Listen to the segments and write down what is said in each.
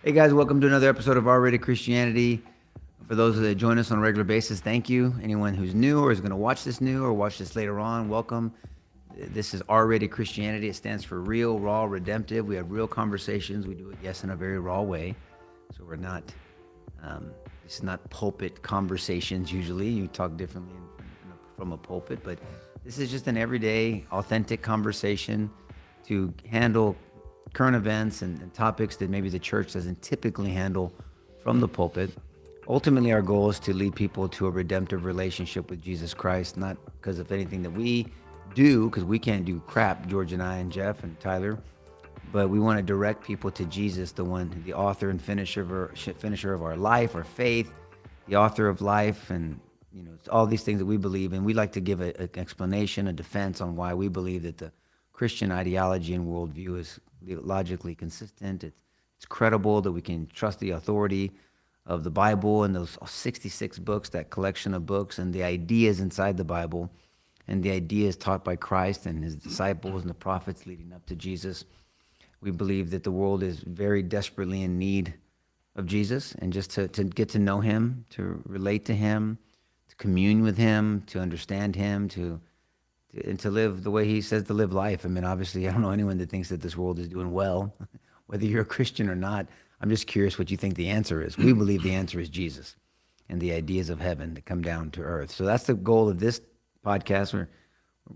Hey guys, welcome to another episode of R-Rated Christianity. For those that join us on a regular basis, thank you. Anyone who's new or is going to watch this new or watch this later on, welcome. This is R-Rated Christianity. It stands for real, raw, redemptive. We have real conversations. We do it, yes, in a very raw way. So we're not, this is not pulpit conversations usually. You talk differently from a pulpit, but this is just an everyday, authentic conversation to handle current events and topics that maybe the church doesn't typically handle from the pulpit. Ultimately, our goal is to lead people to a redemptive relationship with Jesus Christ, not because of anything that we do, because we can't do crap, George and I and Jeff and Tyler, but we want to direct people to Jesus, the one, the author and finisher of our life, our faith, the author of life, and it's all these things that we believe in. We like to give an explanation, a defense on why we believe that the Christian ideology and worldview is logically consistent. It's credible, that we can trust the authority of the Bible and those 66 books, that collection of books, and the ideas inside the Bible, and the ideas taught by Christ and his disciples and the prophets leading up to Jesus. We believe that the world is very desperately in need of Jesus, and just to get to know him, to relate to him, to commune with him, to understand him, and to live the way he says to live life. I mean, obviously, I don't know anyone that thinks that this world is doing well, whether you're a Christian or not. I'm just curious what you think the answer is. We believe the answer is Jesus and the ideas of heaven that come down to earth. So that's the goal of this podcast. We're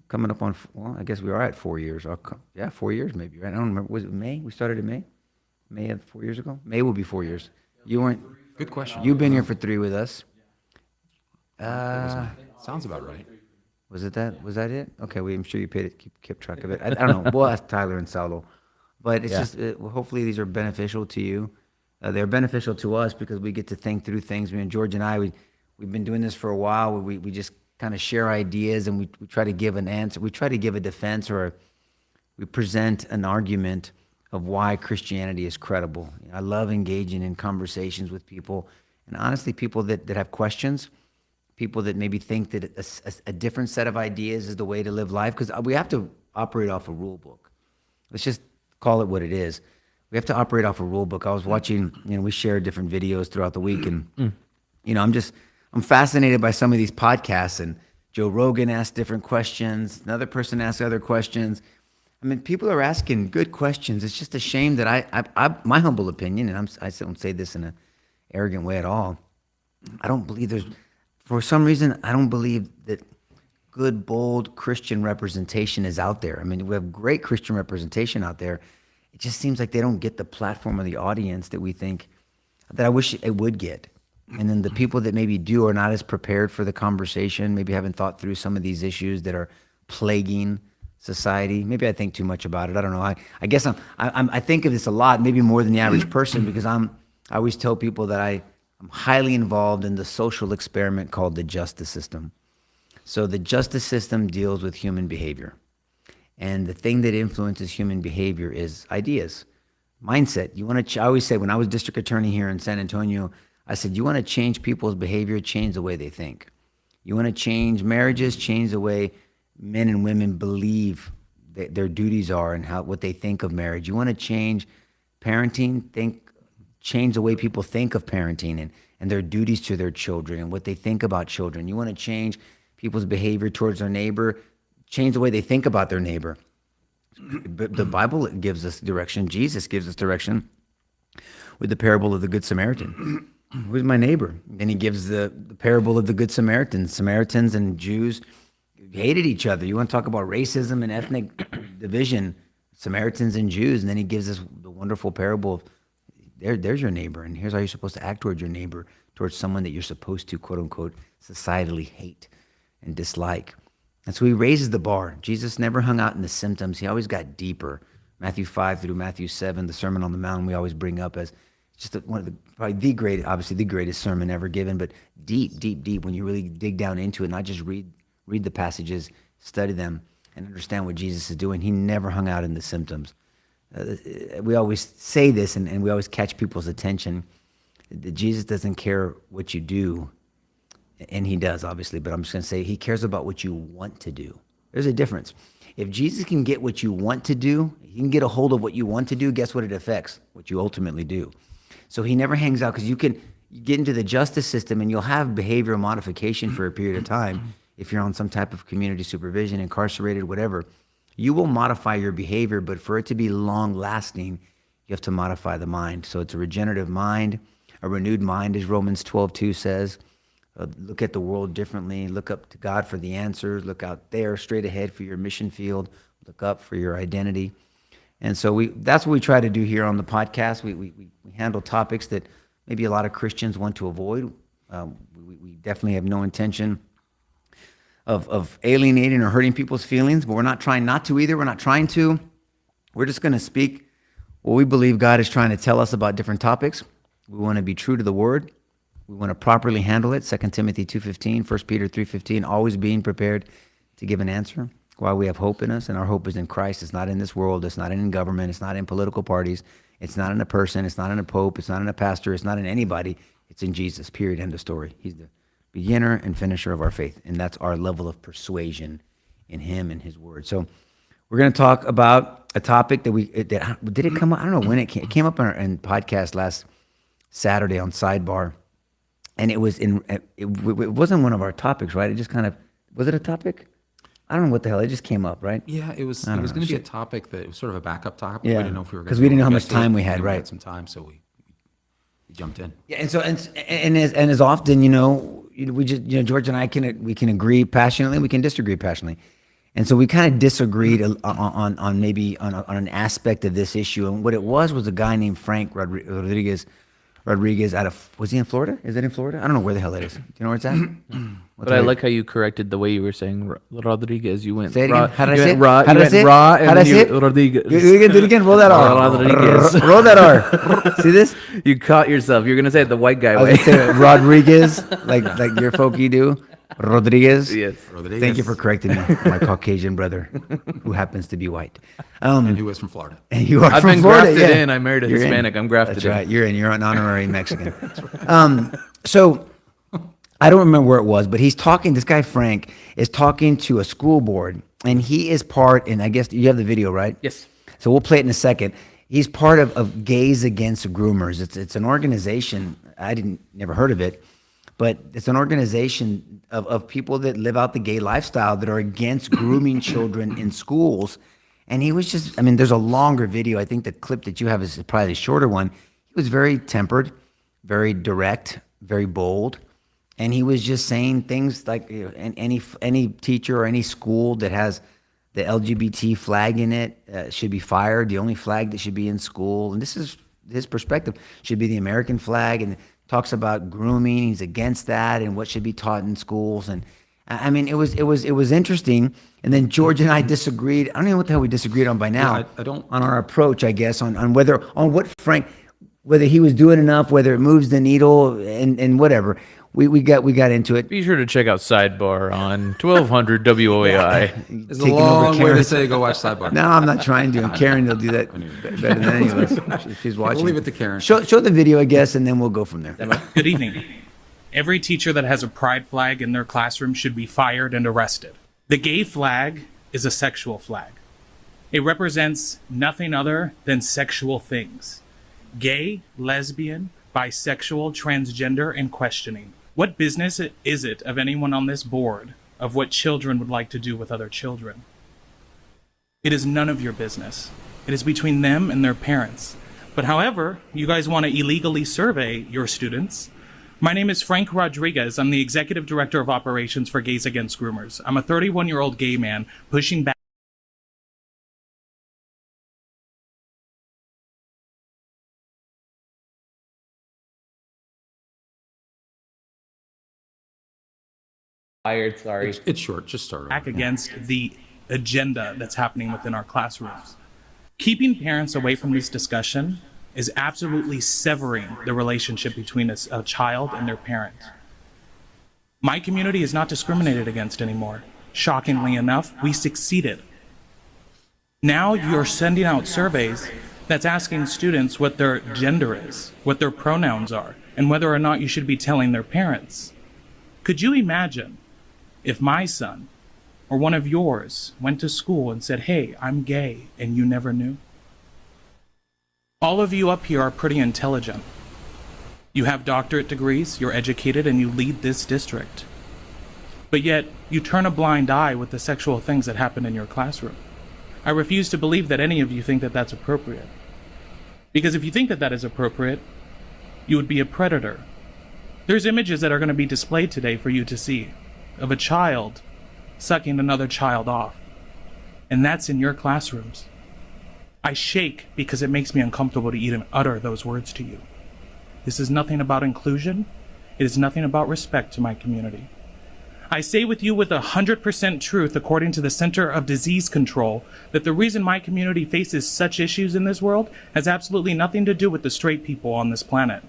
coming up on, well, I guess we are at 4 years. 4 years maybe, right? I don't remember. Was it May? We started in May? May of 4 years ago? May will be 4 years. You weren't. Good question. You've been here for 3 with us. Sounds about right. Was it that? Was that it? Okay, I'm sure you kept track of it. I don't know. We'll ask Tyler and Saulo. But it's just, hopefully these are beneficial to you. They're beneficial to us because we get to think through things. Me and George and I, we've been doing this for a while. We just kind of share ideas, and we try to give an answer. We try to give a defense, or we present an argument of why Christianity is credible. I love engaging in conversations with people, and honestly, people that have questions, people that maybe think that a different set of ideas is the way to live life, because we have to operate off a rule book. Let's just call it what it is. We have to operate off a rule book. I was watching, we share different videos throughout the week, and I'm fascinated by some of these podcasts, and Joe Rogan asks different questions. Another person asks other questions. I mean, people are asking good questions. It's just a shame that I my humble opinion, and I don't say this in an arrogant way at all, I don't believe for some reason, I don't believe that good, bold Christian representation is out there. I mean, we have great Christian representation out there. It just seems like they don't get the platform or the audience that we think, that I wish it would get. And then the people that maybe do are not as prepared for the conversation, maybe haven't thought through some of these issues that are plaguing society. Maybe I think too much about it. I don't know. I guess I think of this a lot, maybe more than the average person, because I always tell people that I'm highly involved in the social experiment called the justice system. So the justice system deals with human behavior. And the thing that influences human behavior is ideas, mindset. I always say, when I was district attorney here in San Antonio, I said, you want to change people's behavior, change the way they think. You want to change marriages, change the way men and women believe that their duties are and what they think of marriage. You want to change parenting, change the way people think of parenting and their duties to their children and what they think about children. You want to change people's behavior towards their neighbor, change the way they think about their neighbor. But the Bible gives us direction. Jesus gives us direction with the parable of the Good Samaritan. Who's my neighbor? Then he gives the parable of the Good Samaritan. Samaritans and Jews hated each other. You want to talk about racism and ethnic division, Samaritans and Jews. And then he gives us the wonderful parable of, there's your neighbor, and here's how you're supposed to act towards your neighbor, towards someone that you're supposed to, quote unquote, societally hate and dislike. And so he raises the bar. Jesus never hung out in the symptoms. He always got deeper. Matthew 5 through Matthew 7, the Sermon on the Mount, we always bring up as just one of probably the greatest sermon ever given, but deep, deep, deep, when you really dig down into it, not just read the passages, study them, and understand what Jesus is doing. He never hung out in the symptoms. We always say this, and we always catch people's attention, that Jesus doesn't care what you do, and he does, obviously, but I'm just going to say he cares about what you want to do. There's a difference. If Jesus can get what you want to do, he can get a hold of what you want to do, guess what it affects? What you ultimately do. So he never hangs out because you get into the justice system and you'll have behavioral modification for a period of time. If you're on some type of community supervision, incarcerated, whatever, you will modify your behavior, but for it to be long lasting, you have to modify the mind. So it's a regenerative mind, a renewed mind, as Romans 12:2 says. Look at the world differently. Look up to God for the answers. Look out there, straight ahead for your mission field. Look up for your identity. And so that's what we try to do here on the podcast. We handle topics that maybe a lot of Christians want to avoid. We definitely have no intention of alienating or hurting people's feelings, but we're not trying not to either. We're not trying to. We're just going to speak what we believe God is trying to tell us about different topics. We want to be true to the word. We want to properly handle it. 2 Timothy 2:15, 1 Peter 3:15, always being prepared to give an answer while we have hope in us, and our hope is in Christ. It's not in this world. It's not in government. It's not in political parties. It's not in a person. It's not in a pope. It's not in a pastor. It's not in anybody. It's in Jesus, period, end of story. He's the beginner and finisher of our faith, and that's our level of persuasion in him and his word. So we're going to talk about a topic that did it come up? I don't know when it came up in podcast last Saturday on Sidebar. And it wasn't one of our topics, right? It just kind of, was it a topic? I don't know what the hell. It just came up, right? Yeah, it was going to be a topic that was sort of a backup topic. Yeah. We didn't know if we were going to. Because we didn't know how much time we had, We right? had some time, so we jumped in. Yeah, and as often, we just, George and I we can agree passionately, we can disagree passionately. And so we kind of disagreed on maybe on an aspect of this issue. And what it was a guy named Frank Rodriguez was he in Florida? Is it in Florida? I don't know where the hell it is. Do you know where it's at? But I like how you corrected the way you were saying Rodriguez. You went. Say it again. How did I you say went it? Raw, How you did I went say it? raw, How and did I then say you it? Rodriguez. Do it again. Roll that R. Rodriguez. Roll that R. See this? You caught yourself. You're gonna say it the white guy I was way. gonna say it, Rodriguez, like your folky do. Rodriguez. Yes. Rodriguez. Thank you for correcting me, my Caucasian brother, who happens to be white. And who is from Florida? And you are I've from been Florida. grafted Yeah. in. I married a You're in. Hispanic. I'm grafted That's in. right. You're an honorary Mexican. So I don't remember where it was, but this guy Frank is talking to a school board, and he is part, and I guess you have the video, right? Yes. So we'll play it in a second. He's part of Gays Against Groomers. It's an organization. Never heard of it, but it's an organization of people that live out the gay lifestyle that are against grooming children in schools. And he was there's a longer video. I think the clip that you have is probably the shorter one. He was very tempered, very direct, very bold. And he was just saying things like any teacher or any school that has the LGBT flag in it should be fired. The only flag that should be in school, and this is his perspective, should be the American flag. And talks about grooming. He's against that and what should be taught in schools. And it was interesting. And then George and I disagreed. I don't know what the hell we disagreed on by now. Yeah, I don't. On our approach, I guess, on whether he was doing enough, whether it moves the needle, and whatever. We got into it. Be sure to check out Sidebar on 1200 WOAI. It's a long way to say go watch Sidebar. No, I'm not trying to. And Karen will do that better than any of us. She's watching. We'll leave it to Karen. Show the video, I guess, and then we'll go from there. Good evening. Every teacher that has a pride flag in their classroom should be fired and arrested. The gay flag is a sexual flag. It represents nothing other than sexual things. Gay, lesbian, bisexual, transgender, and questioning. What business is it of anyone on this board of what children would like to do with other children? It is none of your business. It is between them and their parents. But however, you guys want to illegally survey your students. My name is Frank Rodriguez. I'm the Executive Director of Operations for Gays Against Groomers. I'm a 31-year-old gay man pushing back. Fired, sorry. It's short. Just start. Back against the agenda that's happening within our classrooms. Keeping parents away from this discussion is absolutely severing the relationship between a child and their parent. My community is not discriminated against anymore. Shockingly enough, we succeeded. Now you're sending out surveys that's asking students what their gender is, what their pronouns are, and whether or not you should be telling their parents. Could you imagine if my son or one of yours went to school and said, "Hey, I'm gay," and you never knew? All of you up here are pretty intelligent. You have doctorate degrees, you're educated, and you lead this district. But yet, you turn a blind eye with the sexual things that happen in your classroom. I refuse to believe that any of you think that that's appropriate. Because if you think that that is appropriate, you would be a predator. There's images that are going to be displayed today for you to see of a child sucking another child off. And that's in your classrooms. I shake because it makes me uncomfortable to even utter those words to you. This is nothing about inclusion. It is nothing about respect to my community. I say with you with 100% truth, according to the Center of Disease Control, that the reason my community faces such issues in this world has absolutely nothing to do with the straight people on this planet.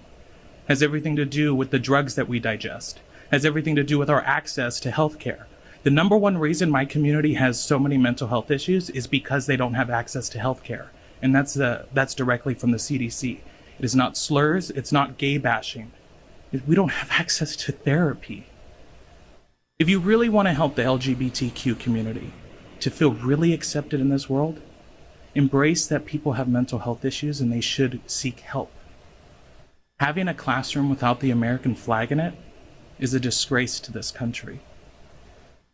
Has everything to do with the drugs that we digest. Has everything to do with our access to health care. The number one reason my community has so many mental health issues is because they don't have access to health care. And that's directly from the CDC. It is not slurs, it's not gay bashing. We don't have access to therapy. If you really want to help the LGBTQ community to feel really accepted in this world, embrace that people have mental health issues and they should seek help. Having a classroom without the American flag in it is a disgrace to this country.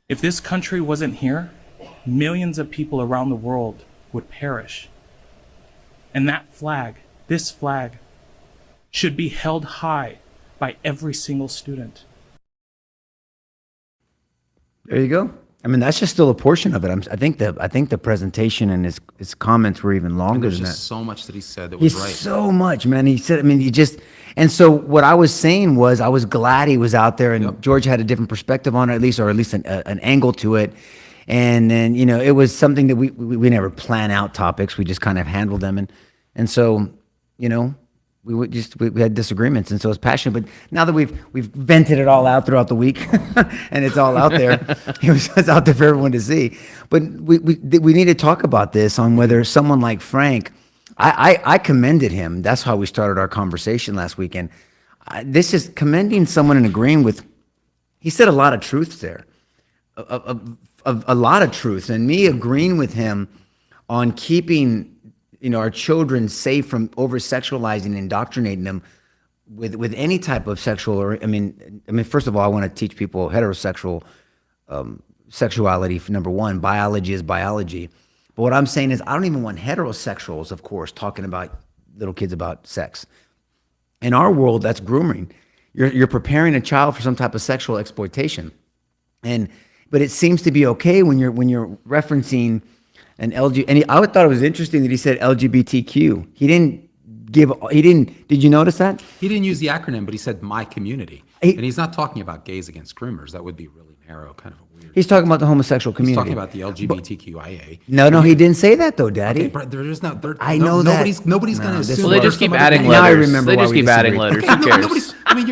If this country wasn't here, millions of people around the world would perish. And that flag, this flag, should be held high by every single student. There you go. I mean, that's just still a portion of it. I think the presentation and his comments were even And longer there's than that. just so much that he said that was He's right. so much, man. He said, I mean, and so what I was saying was I was glad he was out there and George had a different perspective on it, at least an angle to it. And then, it was something that we never plan out topics. We just kind of handle them. And so, we had disagreements, and so it's passionate. But now that we've vented it all out throughout the week, and it's all out there, it's out there for everyone to see. But we need to talk about this on whether someone like Frank, I commended him. That's how we started our conversation last weekend. This is commending someone and agreeing with. He said a lot of truths there, a lot of truth, and me agreeing with him on keeping our children safe from over-sexualizing and indoctrinating them with any type of sexual, I mean, first of all, I want to teach people heterosexual sexuality, for number one. Biology is biology. But what I'm saying is I don't even want heterosexuals, of course, talking about little kids about sex. In our world, that's grooming. You're preparing a child for some type of sexual exploitation. But it seems to be okay when you're referencing an I thought it was interesting that he said LGBTQ. Did you notice that? He didn't use the acronym, but he said my community. And he's not talking about gays against groomers. That would be really narrow, kind of a weird. He's talking about the homosexual He's community. talking about the LGBTQIA. No, he didn't say that though, Daddy. Okay, but there is not. I know that. Nobody's going to this assume. is Well, they what- just keep somebody- adding Now I letters. remember They why just we keep adding disagreed. letters. Who cares? Nobody's. I mean,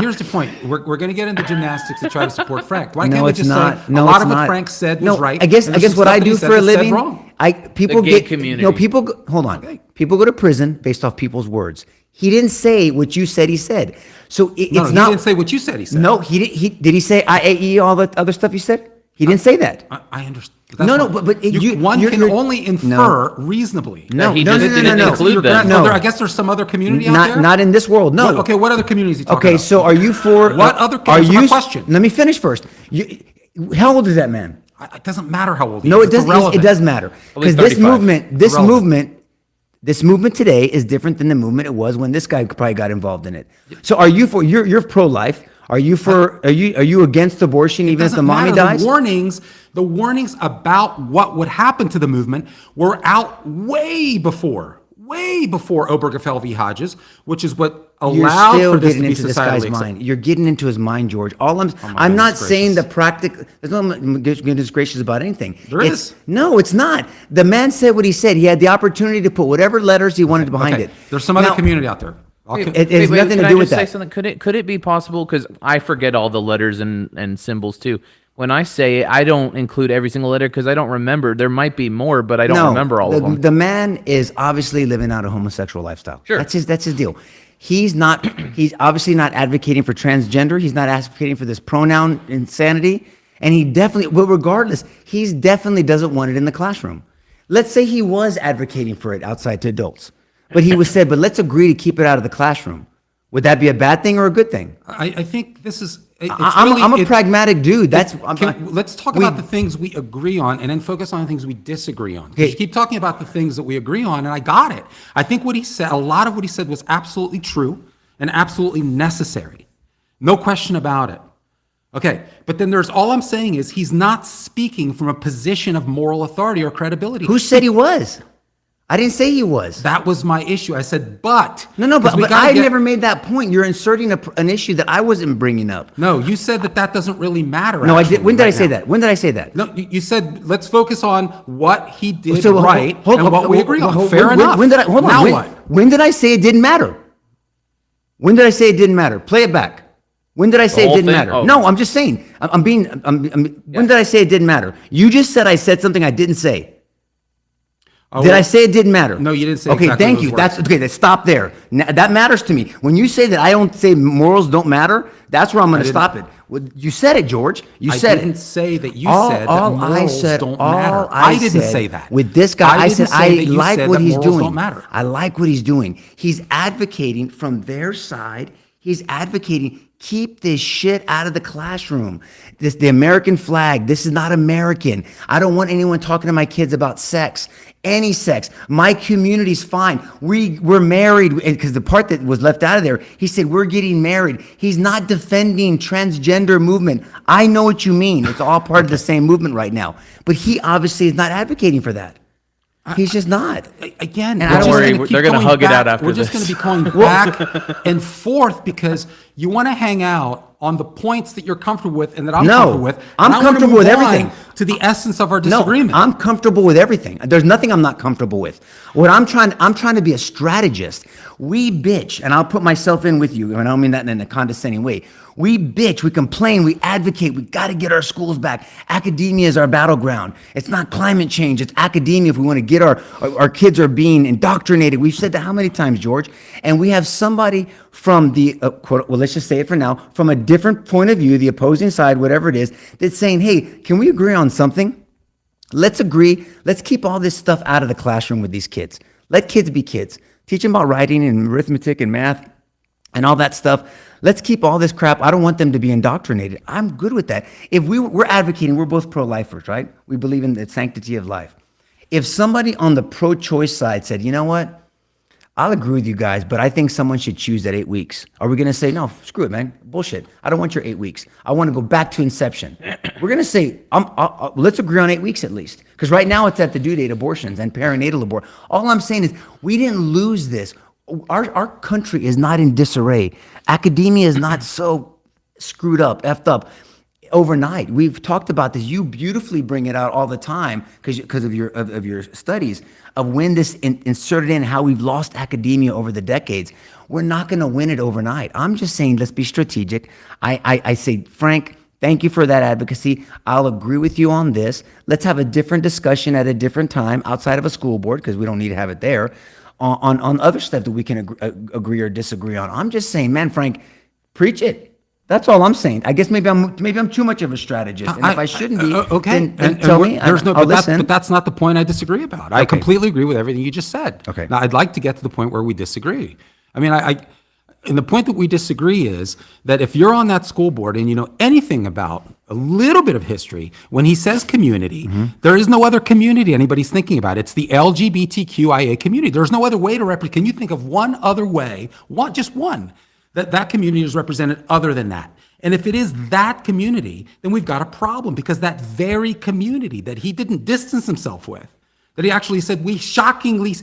here's the point. We're going to get into gymnastics to try to support Frank. Why No, can't we it's just not. say No, a lot it's of what not. Frank said No, was right? I guess and there's some what stuff I that he do said for a that's dead living. wrong. People The gay get community. hold on. Okay. People go to prison based off people's words. He didn't say what you said he said. So it's No, he not. didn't say what you said. He said. No, he did. Did he say IAE? All the other stuff you said? He didn't say that. I understand. No, but one you're- can you're- only infer reasonably. No, he no, just no, no, didn't no, no. include Your them. grandmother- No. I guess there's some other community out there. Not in this world. No. Okay, what other communities are you talking Okay, about? so are you for What other? Are Answer my you? question. Let me finish first. How old is that man? It doesn't matter how old he No, is. it doesn't. It's It does matter because least 35. this movement today is different than the movement it was when this guy probably got involved in it. So are you for? You're pro-life. Are you for? Are you against abortion even if the Doesn't mommy matter. dies? The warnings about what would happen to the movement were out way before Obergefell v. Hodges, which is what You're allowed still for this getting to be into this guy's societally mind. You're getting into his mind, George. I'm goodness not saying the gracious. practical. There's no goodness gracious about anything. There is. No, it's not. The man said what he said. He had the opportunity to put whatever letters he wanted behind Okay, it. there's some other Now, community out there. It has nothing can to I do just with say that. something? Could it be possible? Because I forget all the letters and symbols too. When I say it, I don't include every single letter because I don't remember. There might be more, but I don't remember all of them. The man is obviously living out a homosexual lifestyle. Sure. That's his deal. He's obviously not advocating for transgender. He's not advocating for this pronoun insanity. And he regardless, he definitely doesn't want it in the classroom. Let's say he was advocating for it outside to adults. But he was said, but let's agree to keep it out of the classroom. Would that be a bad thing or a good thing? I think this is. I'm a pragmatic dude. Let's talk about the things we agree on and then focus on the things we disagree on. You keep talking about the things that we agree on, and I got it. I think what he said, a lot of what he said was absolutely true and absolutely necessary. No question about it. Okay, but then all I'm saying is he's not speaking from a position of moral authority or credibility. Who said he was? I didn't say he was. That was my issue. I said, but. No, but I never made that point. You're inserting an issue that I wasn't bringing up. No, you said that doesn't really matter. No, I did. When did I say that? When did I say that? No, you said, let's focus on what he did right and what we agree on. Fair enough. When did I say it didn't matter? When did I say it didn't matter? Play it back. When did I say it didn't matter? Oh. No, I'm just saying. When did I say it didn't matter? You just said I said something I didn't say. Did I say it didn't matter? No, you didn't say. Okay, exactly thank you. That's okay. Let's stop there. Now, that matters to me. When you say that I don't say morals don't matter, that's where I'm going to stop it. Well, you said it, George. You said it. I didn't say that. You said that morals don't matter. I didn't say that. With this guy, I said I like what he's doing. Don't matter. I like what he's doing. He's advocating from their side. He's advocating. Keep this shit out of the classroom. The American flag. This is not American. I don't want anyone talking to my kids about sex. Any sex. My community's fine. We're married, because the part that was left out of there, he said we're getting married. He's not defending transgender movement. I know what you mean. It's all part of the same movement right now. But he obviously is not advocating for that. He's just not. Again, don't worry, they're going to hug it out after this. We're just going to be going back and forth because you want to hang out on the points that you're comfortable with and that I'm comfortable with. I'm comfortable with everything. To the essence of our disagreement. No, I'm comfortable with everything. There's nothing I'm not comfortable with. What I'm trying to be a strategist. We bitch, and I'll put myself in with you, and I don't mean that in a condescending way. We bitch, we complain, we advocate, we got to get our schools back. Academia is our battleground. It's not climate change, it's academia if we want to get our kids are being indoctrinated. We've said that how many times, George? And we have somebody from the, quote, well, let's just say it for now, from a different point of view, the opposing side, whatever it is, that's saying, hey, can we agree on something? Let's agree, let's keep all this stuff out of the classroom with these kids. Let kids be kids. Teach them about writing and arithmetic and math and all that stuff. Let's keep all this crap. I don't want them to be indoctrinated. I'm good with that. If we're advocating, we're both pro-lifers, right? We believe in the sanctity of life. If somebody on the pro-choice side said, you know what? I'll agree with you guys, but I think someone should choose that 8 weeks. Are we going to say, no, screw it, man. Bullshit. I don't want your 8 weeks. I want to go back to inception. We're going to say, let's agree on 8 weeks at least. Because right now it's at the due date, abortions and perinatal abort. All I'm saying is we didn't lose this. Our country is not in disarray. Academia is not so screwed up, effed up overnight. We've talked about this. You beautifully bring it out all the time because of your studies of when this inserted in how we've lost academia over the decades. We're not going to win it overnight. I'm just saying let's be strategic. I say, Frank, thank you for that advocacy. I'll agree with you on this. Let's have a different discussion at a different time outside of a school board because we don't need to have it there. On other stuff that we can agree or disagree on. I'm just saying, man, Frank, preach it. That's all I'm saying. I guess maybe I'm too much of a strategist, and if I shouldn't be, okay, then tell me. But that's not the point I disagree about. I completely agree with everything you just said. Okay. Now I'd like to get to the point where we disagree. I mean, and the point that we disagree is that if you're on that school board and you know anything about a little bit of history, when he says community, there is no other community anybody's thinking about. It's the LGBTQIA community. There's no other way to represent. Can you think of one other way, just one, that community is represented other than that? And if it is that community, then we've got a problem because that very community that he didn't distance himself with, that he actually said we shockingly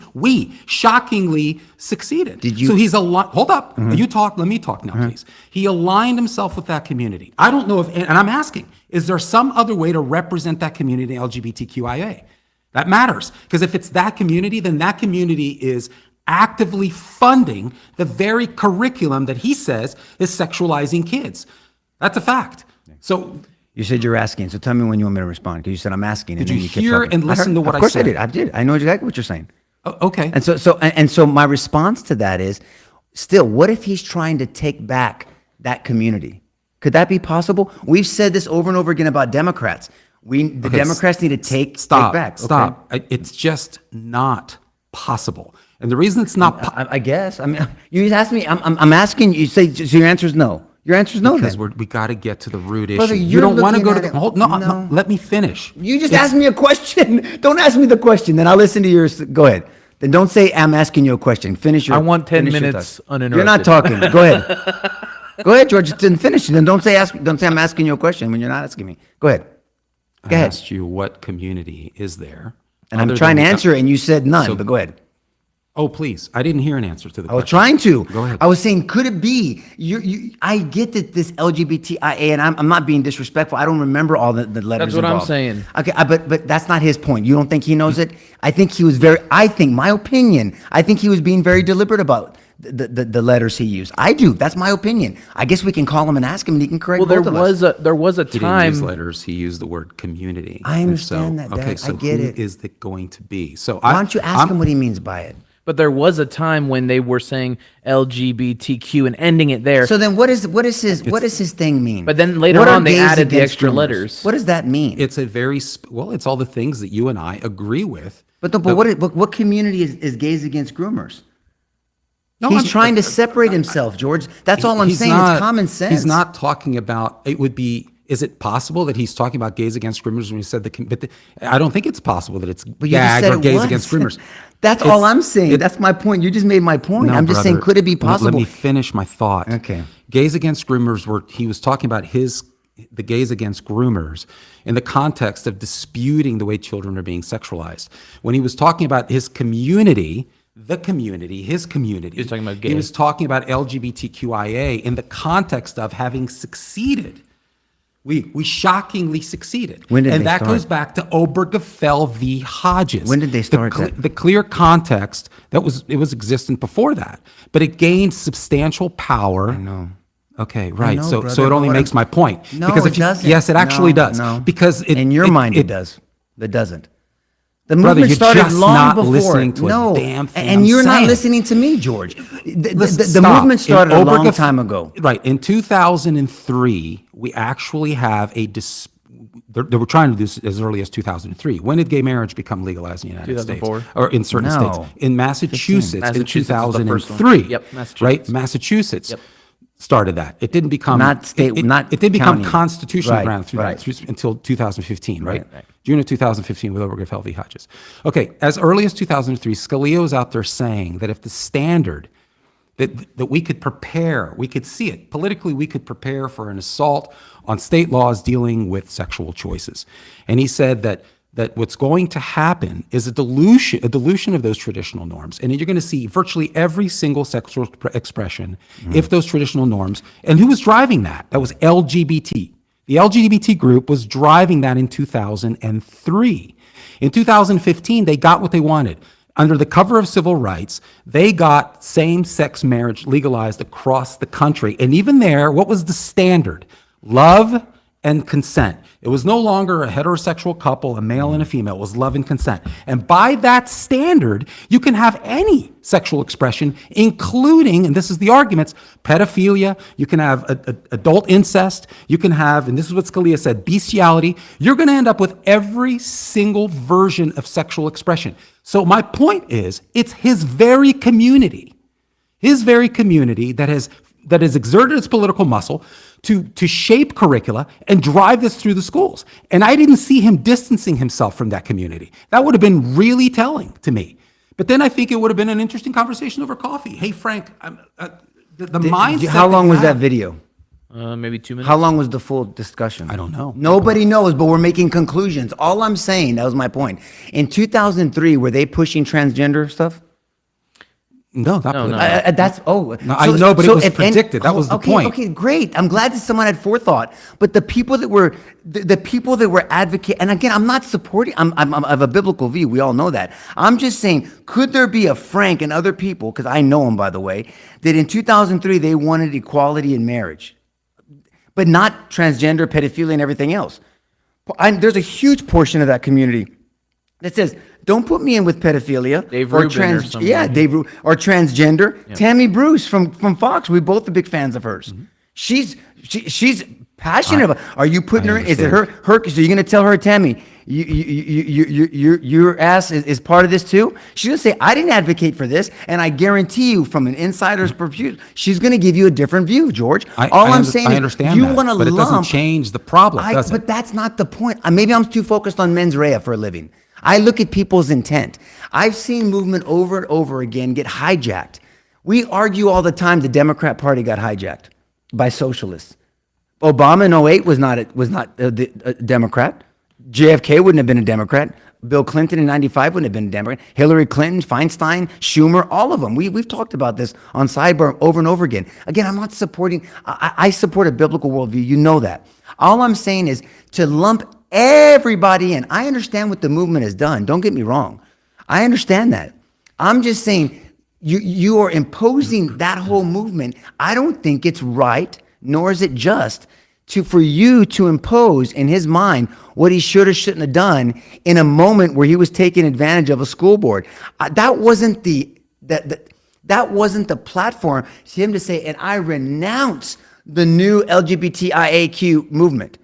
succeeded. Did you? So he's hold up. You talk. Let me talk now, please. He aligned himself with that community. I don't know if, and I'm asking, is there some other way to represent that community, LGBTQIA? That matters because if it's that community, then that community is actively funding the very curriculum that he says is sexualizing kids. That's a fact. So. You said you're asking, so tell me when you want me to respond, because you said I'm asking. Did you hear and listen to what I said? Of course I did. I did. I know exactly what you're saying. Okay. And so my response to that is, still, what if he's trying to take back that community? Could that be possible? We've said this over and over again about Democrats. Democrats need to take back. Stop. It's just not possible. And the reason it's not I guess. I mean, you just asked me. I'm asking you. Say so. Your answer is no. Your answer is no. because Then. we got to get to the root issue. Brother, You you're don't want to go to looking the at hold. it- No, let me finish. You just asked me a question. Don't ask me the question. Then I'll listen to yours. Go ahead. Then don't say I'm asking you a question. Finish your. I want 10 finish your minutes thought. uninterrupted. You're not talking. Go ahead. Go ahead, George. Then finish. Then don't say I'm asking you a question when you're not asking me. Go ahead. Go I ahead. asked you what community is there, And I'm other trying to than- answer it, and you said none. So- but go ahead. Oh, please! I didn't hear an answer to the I was question. trying to. Go ahead. I was saying, could it be? I get that this LGBTIA, and I'm not being disrespectful. I don't remember all the letters. That's what I'm involved. saying. Okay, but that's not his point. You don't think he knows it? I think he was very. I think my opinion. I think he was being very deliberate about the letters he used. I do. That's my opinion. I guess we can call him and ask him, and he can correct Well, there both of us. was a He didn't time. use letters. He used the word community. I And understand that, Okay, Dad. so I get who it. is it going to be? So Why don't you ask him what he means by it? But there was a time when they were saying LGBTQ and ending it there. So then, what is his thing mean? But then later What are on, they gays added the against extra groomers? letters. What does that mean? It's a very well. It's all the things that you and I agree with. But what community is gays against groomers? No, He's I'm- trying to separate himself, George. That's all I'm He's saying. not- It's common sense. He's not talking about. It would be. Is it possible that he's talking about gays against groomers when he said I don't think it's possible that it's But you just gag said or it gays was. against groomers. That's It's- all I'm saying. it- That's my point. You just made my point. No, I'm just saying, brother. could it be Let possible? me finish my thought. Okay. Gays against groomers he was talking about the gays against groomers in the context of disputing the way children are being sexualized. When he was talking about his community, his community. He was talking about He gay. was talking about LGBTQIA in the context of having succeeded. We shockingly succeeded. When did and they that start? goes back to Obergefell v. Hodges. When did they start that? The clear context it was existent before that, but it gained substantial power. I know. Okay, right. know, so brother, it but only what makes I'm- my point. No, because it doesn't. Yes, it actually No, does. no. Because in your mind, it does. It doesn't. The Brother, movement you're started just long not before. listening to a no, damn thing and I'm you're not saying. listening to me, George. The Stop. movement started a In long Obergef- time ago. Right. In 2003, we actually have they were trying to do this as early as 2003. When did gay marriage become legalized in the United 2004? States? Or in certain No. states? In Massachusetts, in Massachusetts was the first one. 2003. Yep, Massachusetts. Right? Massachusetts started that. It didn't become Not state- not it didn't become county. constitutional Right, ground right. until 2015, right? Right. June of 2015 with Obergefell v. Hodges. Okay, as early as 2003, Scalia was out there saying that if the standard that we could prepare, we could see it politically, we could prepare for an assault on state laws dealing with sexual choices. And he said that what's going to happen is a dilution of those traditional norms. And you're going to see virtually every single sexual expression if those traditional norms, and who was driving that? That was LGBT. The LGBT group was driving that in 2003. In 2015, they got what they wanted. Under the cover of civil rights, they got same-sex marriage legalized across the country. And even there, what was the standard? Love and consent. It was no longer a heterosexual couple, a male and a female. It was love and consent. And by that standard, you can have any sexual expression, including, and this is the arguments, pedophilia. You can have adult incest. You can have, and this is what Scalia said, bestiality. You're going to end up with every single version of sexual expression. So my point is, it's his very community that has exerted its political muscle to shape curricula and drive this through the schools. And I didn't see him distancing himself from that community. That would have been really telling to me. But then I think it would have been an interesting conversation over coffee. Hey, Frank, the mindset. How long you was that have- video? Maybe 2 minutes. How long was the full discussion? I don't know. Nobody knows, but we're making conclusions. All I'm saying, that was my point. In 2003, were they pushing transgender stuff? No, not No, political. no. That's I know, but it was if any- predicted. That was the okay, point. Okay, great. I'm glad that someone had forethought. But the people that were the people that were advocating, and again, I'm not supporting. I'm of a biblical view. We all know that. I'm just saying, could there be a Frank and other people, because I know them by the way, that in 2003 they wanted equality in marriage, but not transgender, pedophilia, and everything else. There's a huge portion of that community that says, don't put me in with pedophilia Dave Rubin or something. Yeah, Dave Rubin, or transgender. Tammy Bruce from Fox. We're both the big fans of hers. She's passionate about. Are you putting her? Is it her? So you're going to tell her, Tammy, your ass is part of this too. She's gonna say, I didn't advocate for this, and I guarantee you, from an insider's perspective, she's gonna give you a different view, George. All I'm saying I is, understand you that, want to but it doesn't lump. change the problem, does it? But that's not the point. Maybe I'm too focused on mens rea for a living. I look at people's intent. I've seen movement over and over again get hijacked. We argue all the time the Democrat Party got hijacked by socialists. Obama in 08 was not a Democrat. JFK wouldn't have been a Democrat. Bill Clinton in 95 wouldn't have been a Democrat. Hillary Clinton, Feinstein, Schumer, all of them. We've talked about this on Sidebar over and over again. Again, I'm not supporting, I support a biblical worldview. You know that. All I'm saying is to lump everybody in. I understand what the movement has done. Don't get me wrong. I understand that. I'm just saying you are imposing that whole movement. I don't think it's right, nor is it just for you to impose in his mind what he should or shouldn't have done in a moment where he was taking advantage of a school board. That wasn't that wasn't the platform for him to say, and I renounce the new LGBTIAQ movement.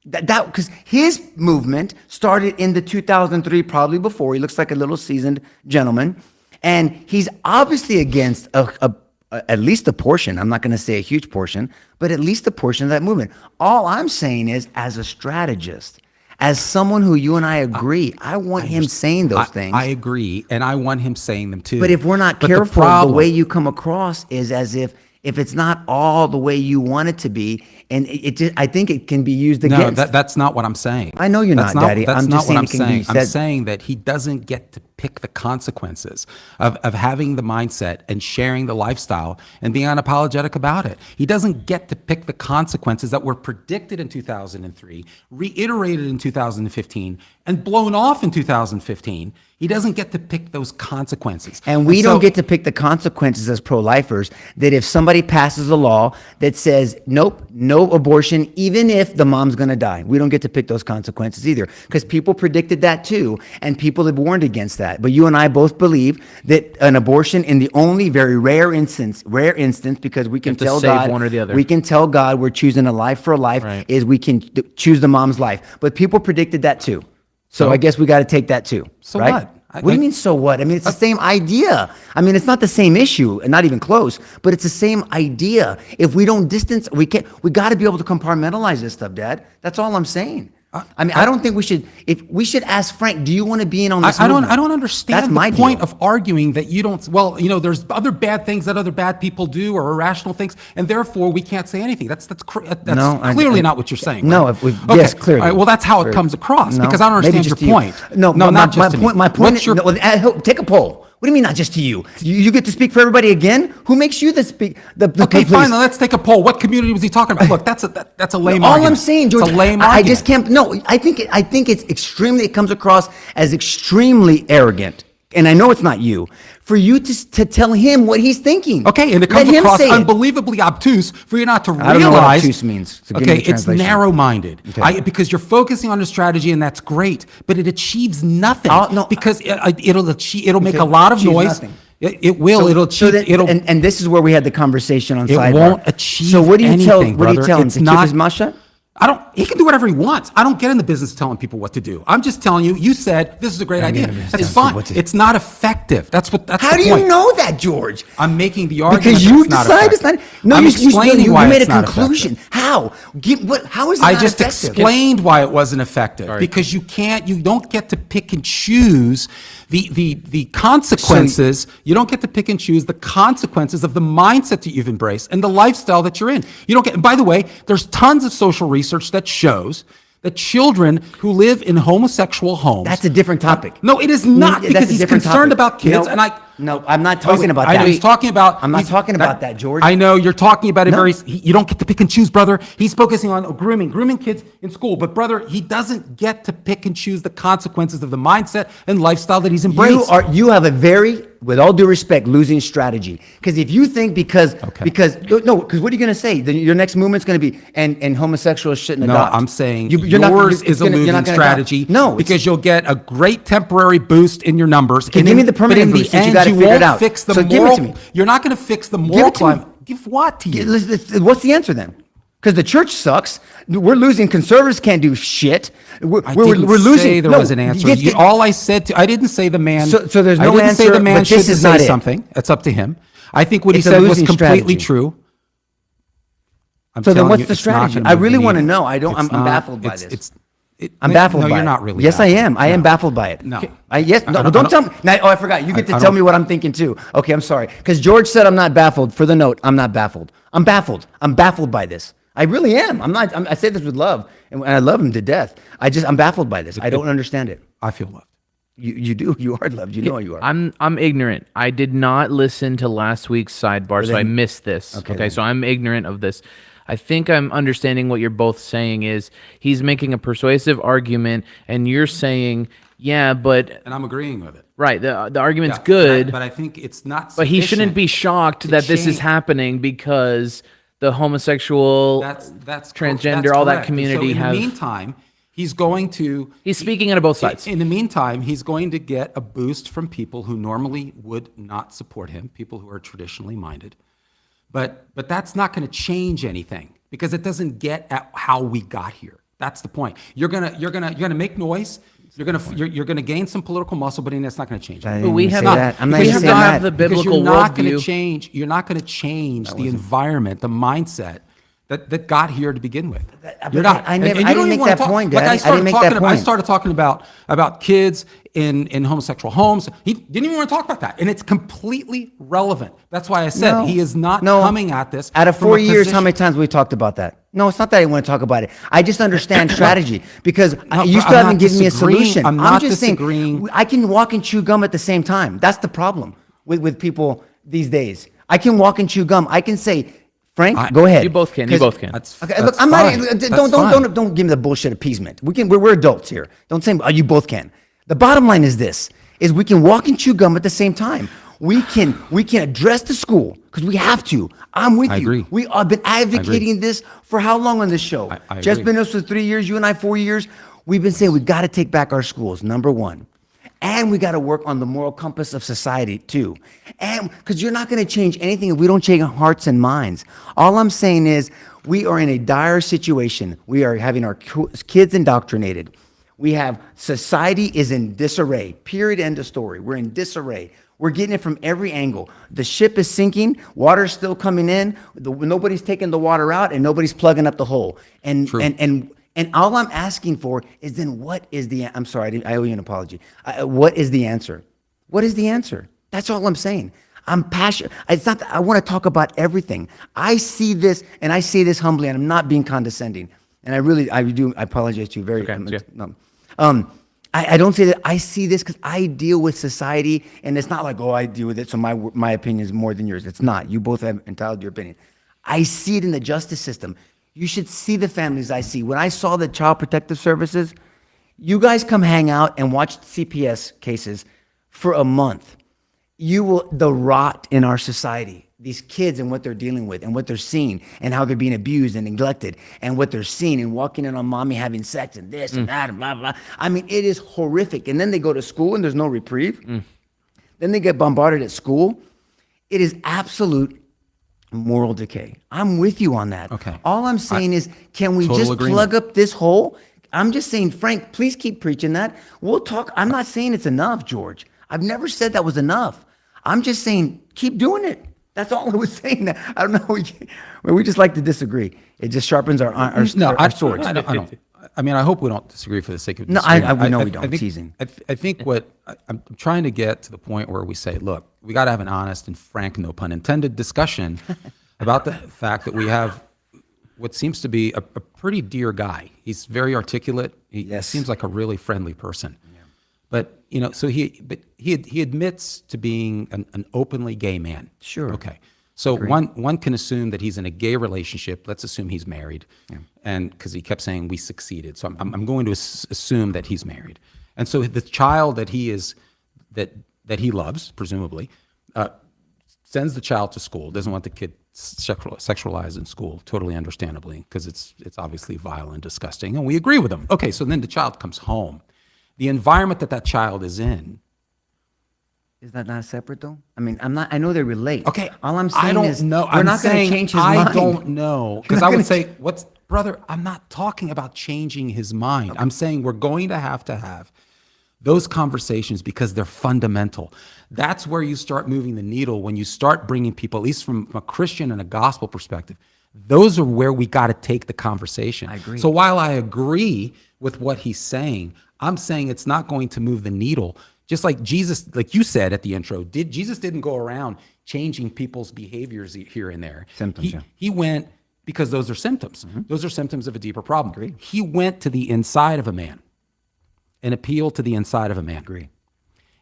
That because his movement started in the 2003, probably before. He looks like a little seasoned gentleman, and he's obviously against at least a portion. I'm not going to say a huge portion, but at least a portion of that movement. All I'm saying is, as a strategist, as someone who you and I agree, I want him saying those things. I agree, and I want him saying them too. But if we're not careful, the way you come across is as if it's not all the way you want it to be, and I think it can be used against. No, that's not what I'm saying. I know you're not, Daddy. That's I'm not just what saying I'm it can be saying. I'm said. saying that he doesn't get to pick the consequences of having the mindset and sharing the lifestyle and being unapologetic about it. He doesn't get to pick the consequences that were predicted in 2003, reiterated in 2015, and blown off in 2015. He doesn't get to pick those consequences. And we don't get to pick the consequences as pro-lifers, that if somebody passes a law that says, nope, no abortion, even if the mom's going to die, we don't get to pick those consequences either, because people predicted that too, and people have warned against that. But you and I both believe that an abortion, in the only very rare instance, because we can tell save God, one or the other. we can tell God we're choosing a life for a life, Right. is we can choose the mom's life. But people predicted that too. So I guess we got to take that too. So right? what? What do you mean, so what? I mean, it's the same idea. I mean, it's not the same issue, and not even close, but it's the same idea. If we don't distance, we got to be able to compartmentalize this stuff, Dad. That's all I'm saying. I mean, I don't think we should. If we should ask Frank, do you want to be in on this? I movement? don't understand That's my the point deal. of arguing that you don't. Well, there's other bad things that other bad people do, or irrational things, and therefore we can't say anything. That's clearly not what you're saying. No, right? yes, clearly. All right, well, that's how it comes across, No, because I don't maybe understand just your to point. you. No, not just to me. my point. What's your- Take a poll. What do you mean, not just to you? You get to speak for everybody again? Who makes you the speak? Okay, fine. Let's take a poll. What community was he talking about? Look, that's a lame All argument. I'm saying, George, it's a lame I argument. just can't. No, I think it's extremely. It comes across as extremely arrogant, and I know it's not you. For you to tell him what he's thinking. Okay, and it Let comes him across say it. unbelievably obtuse for you not to realize. I don't know what obtuse means, so give me Okay, the it's translation. narrow-minded. Okay. Because you're focusing on a strategy, and that's great, but it achieves nothing. No, because it'll make Okay, a lot of achieves noise. nothing. It will. It'll achieve. And this is where we had the conversation on It Sidebar. won't achieve So what do you tell? anything, What do you brother. tell him? It's To keep not- his mouth shut? He can do whatever he wants. I don't get in the business of telling people what to do. I'm just telling you, you said this is a great idea. That's fine. It's not effective. That's How the do point. you know that, George? I'm making the argument Because that you it's not decide it's not. effective. No, I'm you explaining why made a it's not conclusion. effective. How? How is it I not just effective? explained why it wasn't effective, because you don't get to pick and choose the consequences. You don't get to pick and choose the consequences of the mindset that you've embraced and the lifestyle that you're in. You don't get. And by the way, there's tons of social research that shows that children who live in homosexual homes. That's a different topic. No, it is not, That's because a he's different concerned topic. about kids, No, no, I'm not talking about I that. know he's talking about. I'm not talking about that, George. I know you're talking about it No. you don't get to pick and choose, brother. He's focusing on grooming kids in school, but brother, he doesn't get to pick and choose the consequences of the mindset and lifestyle that he's embraced. You have a very, with all due respect, losing strategy. Because if you think because what are you going to say? Your next movement's going to be and homosexuals shouldn't No, adopt. I'm saying You're not- yours is a you're not losing gonna strategy. adopt. No, because you'll get a great temporary boost in your numbers. Okay, and give me in- the permanent but in boost the since you end, got it figured won't out. fix the So give it moral. to me. You're not going to fix the Give moral it to me. climate. Give what to you? What's the answer then? Because the church sucks. We're losing. Conservatives can't do shit. We're Didn't losing. say there was an answer. All I said, I didn't say the man. So there's no I didn't say answer, the man but should this is say not it. something. It's up to him. I think what he It's a said was losing completely strategy. true. I'm So then telling what's you, the it's not strategy? gonna I move really the want to needle. know. I'm It's not- baffled by it's- this. it- I'm baffled no, by you're it. not really. Yes, I baffled. am. I am baffled by it. No. Yes. No, don't tell me. Now, I forgot. You get to I tell don't- me what I'm thinking too. Okay, I'm sorry. Because George said I'm not baffled. For the note, I'm not baffled. I'm baffled. I'm baffled by this. I really am. I'm not. I say this with love, and I love him to death. I'm baffled by this. I don't understand it. I feel loved. You do. You are loved. You know you are. I'm ignorant. I did not listen to last week's sidebar, so I missed this. Okay, then. so I'm ignorant of this. I think I'm understanding what you're both saying is he's making a persuasive argument, and you're saying, yeah, but And I'm agreeing with it. right, the argument's Yeah, good, but I think it's not. but he shouldn't be sufficient shocked to that this is change. happening because the homosexual, That's transgender, that's all that correct. community And so in have. the meantime, he's going to. He's speaking out of both sides. In the meantime, he's going to get a boost from people who normally would not support him, people who are traditionally minded. But that's not going to change anything because it doesn't get at how we got here. That's the point. You're gonna make noise. You're gonna gain some political muscle, but it's not going to change. I anything. didn't we even have say not- that. I'm not we even have saying not that. have the Because biblical you're not going to worldview. change. You're not going to change the environment, the mindset that got here to begin with. You're not. I And never- you I don't didn't even make wanna that talk- point, Like Daddy. I I didn't started make talking that about. I point. started talking about kids in homosexual homes. He didn't even want to talk about that, and it's completely relevant. That's why I said he is not coming at this. Out of from a 4 years, how position- many times have we talked about that? No, it's not that I want to talk about it. I just understand strategy because No, you but still I'm haven't not given me a disagreeing. solution. I'm not just disagreeing. saying I can walk and chew gum at the same time. That's the problem with people these days. I can walk and chew gum. I can say, Frank, go ahead. You both can. You 'Cause- both can. Okay, That's look, I'm fine. not. That's Don't fine. don't give me the bullshit appeasement. We're adults here. Don't say you both can. The bottom line is this: is we can walk and chew gum at the same time. We can address the school because we have to. I'm with I you. agree. We have been advocating this for how long on this show? I Jeff's agree. been with us for 3 years. You and I 4 years. We've been saying we got to take back our schools. Number one. And we got to work on the moral compass of society too. And because you're not going to change anything if we don't change our hearts and minds. All I'm saying is we are in a dire situation. We are having our kids indoctrinated. We have society is in disarray. Period. End of story. We're in disarray. We're getting it from every angle. The ship is sinking. Water's still coming in. Nobody's taking the water out, and nobody's plugging up the hole. And True. and all I'm asking for is then what is the, I'm sorry, I owe you an apology. What is the answer? What is the answer? That's all I'm saying. I'm passionate. It's not that I want to talk about everything. I see this, and I say this humbly, and I'm not being condescending. And I apologize to you very, I don't say that. I see this because I deal with society, and it's not like, oh, I deal with it, so my opinion is more than yours. It's not. You both have entitled to your opinion. I see it in the justice system. You should see the families I see. When I saw the Child Protective Services, you guys come hang out and watch CPS cases for a month. The rot in our society, these kids and what they're dealing with and what they're seeing and how they're being abused and neglected and what they're seeing and walking in on mommy having sex and this and that and blah, blah. I mean, it is horrific. And then they go to school and there's no reprieve. Then they get bombarded at school. It is absolute moral decay. I'm with you on that. Okay. All I'm saying is, can we Total just agreement. plug up this hole? I'm just saying, Frank, please keep preaching that. We'll talk. I'm not saying it's enough, George. I've never said that was enough. I'm just saying, keep doing it. That's all I was saying. I don't know. We just like to disagree. It just sharpens our swords. I don't. I mean, I hope we don't disagree for the sake of No, disagreeing. we know we don't. think, Teasing. I think what I'm trying to get to the point where we say, look, we got to have an honest and frank, no pun intended, discussion about the fact that we have what seems to be a pretty dear guy. He's very articulate. He seems like a really friendly person. Yeah. But so he admits to being an openly gay man. Sure. Okay. So one can assume that he's in a gay relationship. Let's assume he's married, and because he kept saying we succeeded, so I'm going to assume that he's married. And so the child that he loves, presumably, sends the child to school. Doesn't want the kid sexualized in school, totally understandably, because it's obviously vile and disgusting, and we agree with him. Okay, so then the child comes home. The environment that child is in Is that not separate though? I mean, I know they relate. Okay. All I'm saying I don't is know. we're I'm not going saying to change his I mind. don't know. You're Because not I would gonna say, brother, I'm not talking about changing his mind. I'm saying we're going to have those conversations because they're fundamental. That's where you start moving the needle when you start bringing people, at least from a Christian and a gospel perspective. Those are where we got to take the conversation. I agree. So while I agree with what he's saying, I'm saying it's not going to move the needle. Just like Jesus, like you said at the intro, Jesus didn't go around changing people's behaviors here and there. Symptoms, yeah. He went because those are symptoms. Those are symptoms of a deeper problem. He went to the inside of a man and appealed to the inside of a man. Agree.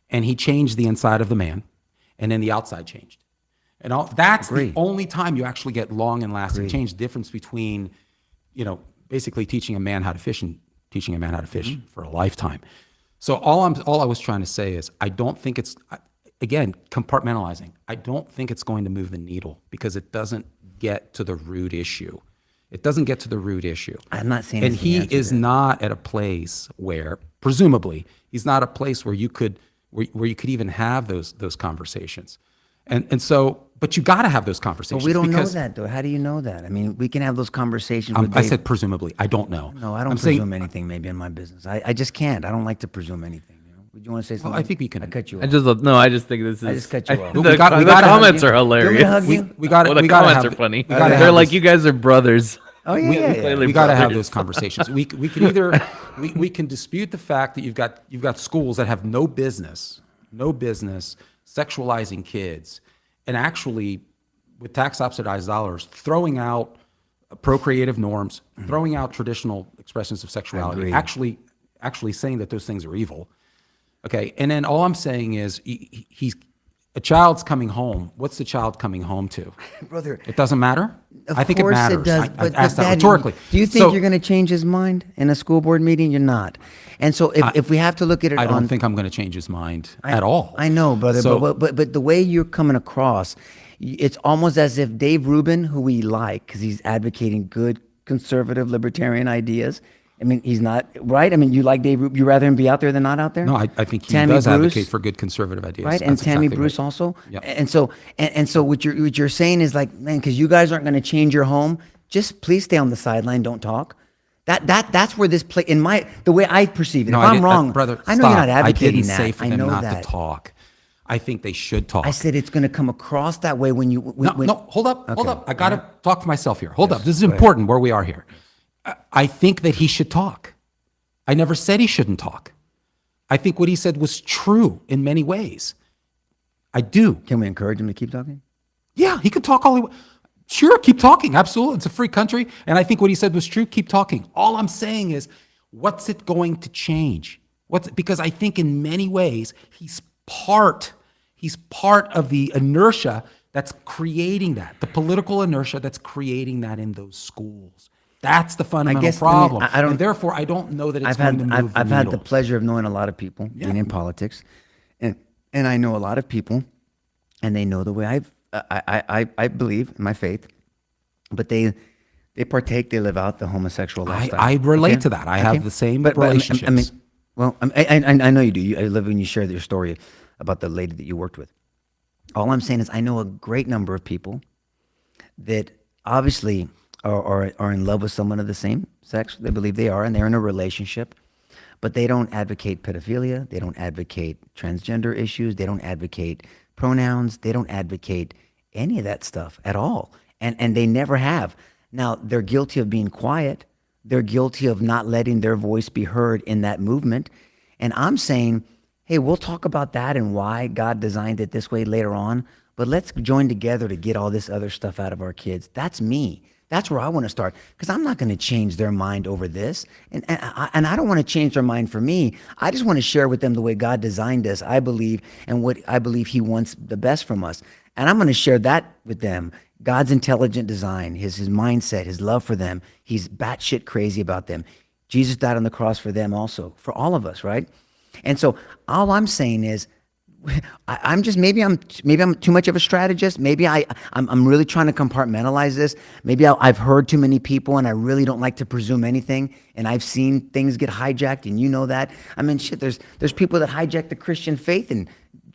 And he changed the inside of the man, and then the outside changed. And that's the only time you actually get long and lasting change. The difference between, basically teaching a man how to fish and teaching a man how to fish for a lifetime. So all I was trying to say is I don't think it's, again, compartmentalizing. I don't think it's going to move the needle because it doesn't get to the root issue. It doesing get to the root issue. I'm not saying And it's the he answer is to that. not at a place where, presumably, he's not a place where you could even have those conversations. And so, but you got to have those conversations. But we don't know because that though. How do you know that? I mean, we can have those conversations with I Dave. said presumably. I don't know. No, I don't I'm saying- presume anything maybe in my business. I just can't. I don't like to presume anything. Would you want to say something? I think we can- I cut you off. I just think this is. I just cut you off. The, We gotta the have comments you. are Do you want me to hilarious. hug you? We got Well, the we gotta comments have, are funny. We gotta They're have like, this- you guys are brothers. Oh yeah, we, yeah, yeah. clearly we got to have brothers. those conversations. We can either we can dispute the fact that you've got schools that have no business sexualizing kids, and actually with tax subsidized dollars throwing out procreative norms, throwing out traditional expressions of sexuality, agree. actually saying that those things are evil. Okay, and then all I'm saying is he's a child's coming home. What's the child coming home to? Brother, It doesn't matter. of I think it course matters. it does. I But asked that Dad, rhetorically. do you think So- you're going to change his mind in a school board meeting? You're not. And so if we have to look at it I don't on, think I'm going to change his mind at all. I know, brother, So- but the way you're coming across, it's almost as if Dave Rubin, who we like because he's advocating good conservative libertarian ideas. I mean, he's not right. I mean, you like Dave Rubin. You rather him be out there than not out there? No, I think he Tammy does Bruce, advocate for good conservative ideas. right? And That's Tammy exactly Bruce right. also. Yep. And so what you're saying is like, man, because you guys aren't going to change your home, just please stay on the sideline, don't talk. That's where this play in the way I perceive it. No, if I I'm didn't- wrong, brother, I know stop. you're not advocating I didn't that. say for I them know not that. to talk. I think they should talk. I said it's going to come across that way when you. No, hold up. I got to talk for myself here. Hold up. This is go ahead. important where we are here. I think that he should talk. I never said he shouldn't talk. I think what he said was true in many ways. I do. Can we encourage him to keep talking? Yeah, he could talk all he wants. Sure, keep talking. Absolutely. It's a free country. And I think what he said was true. Keep talking. All I'm saying is, what's it going to change? Because I think in many ways, he's part of the inertia that's creating that, the political inertia that's creating that in those schools. That's the fundamental guess, I mean, problem. I don't- and therefore, I don't know that it's I've going to move the had the needle. pleasure of knowing a lot of people being in politics, and I know a lot of people, and they know the way I believe in my faith, but they partake, they live out the homosexual lifestyle. I relate Okay? to that. I have the same But I mean, relationships. I know you do. I love when you share your story about the lady that you worked with. All I'm saying is I know a great number of people that obviously are in love with someone of the same sex. They believe they are, and they're in a relationship, but they don't advocate pedophilia. They don't advocate transgender issues. They don't advocate pronouns. They don't advocate any of that stuff at all. And they never have. Now, they're guilty of being quiet. They're guilty of not letting their voice be heard in that movement. And I'm saying, hey, we'll talk about that and why God designed it this way later on, but let's join together to get all this other stuff out of our kids. That's me. That's where I want to start, because I'm not going to change their mind over this. And I don't want to change their mind for me. I just want to share with them the way God designed us, I believe, and what I believe he wants the best from us. And I'm going to share that with them. God's intelligent design, his mindset, his love for them. He's batshit crazy about them. Jesus died on the cross for them also, for all of us, right? And so all I'm saying is, I'm just maybe I'm too much of a strategist. Maybe I'm really trying to compartmentalize this. Maybe I've heard too many people, and I really don't like to presume anything. And I've seen things get hijacked, and you know that. I mean, shit. There's people that hijack the Christian faith and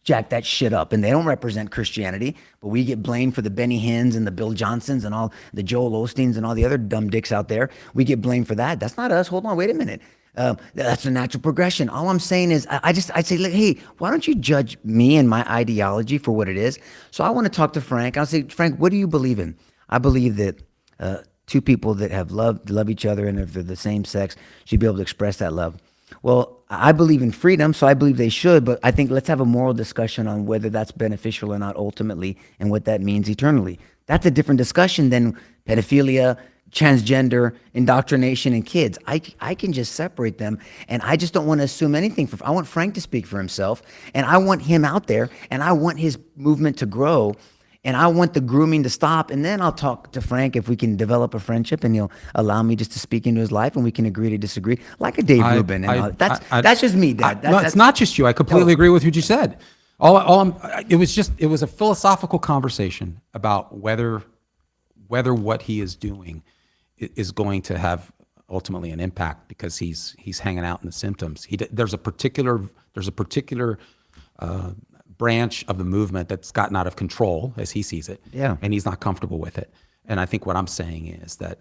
jack that shit up, and they don't represent Christianity, but we get blamed for the Benny Hinns and the Bill Johnsons and all the Joel Osteens and all the other dumb dicks out there. We get blamed for that. That's not us. Hold on, wait a minute. That's a natural progression. All I'm saying is, I say, like, hey, why don't you judge me and my ideology for what it is? So I want to talk to Frank. I'll say, Frank, what do you believe in? I believe that two people that have love each other, and if they're the same sex, should be able to express that love. Well, I believe in freedom, so I believe they should, but I think let's have a moral discussion on whether that's beneficial or not ultimately, and what that means eternally. That's a different discussion than pedophilia, transgender, indoctrination, and kids. I can just separate them, and I just don't want to assume anything. I want Frank to speak for himself, and I want him out there, and I want his movement to grow, and I want the grooming to stop, and then I'll talk to Frank if we can develop a friendship, and he'll allow me just to speak into his life, and we can agree to disagree, like a Dave Rubin. And that's just me, Dad. No, it's not just you. I completely agree with what you said. It was a philosophical conversation about whether what he is doing is going to have ultimately an impact, because he's hanging out in the symptoms. There's a particular branch of the movement that's gotten out of control as he sees it, and he's not comfortable with it. And I think what I'm saying is that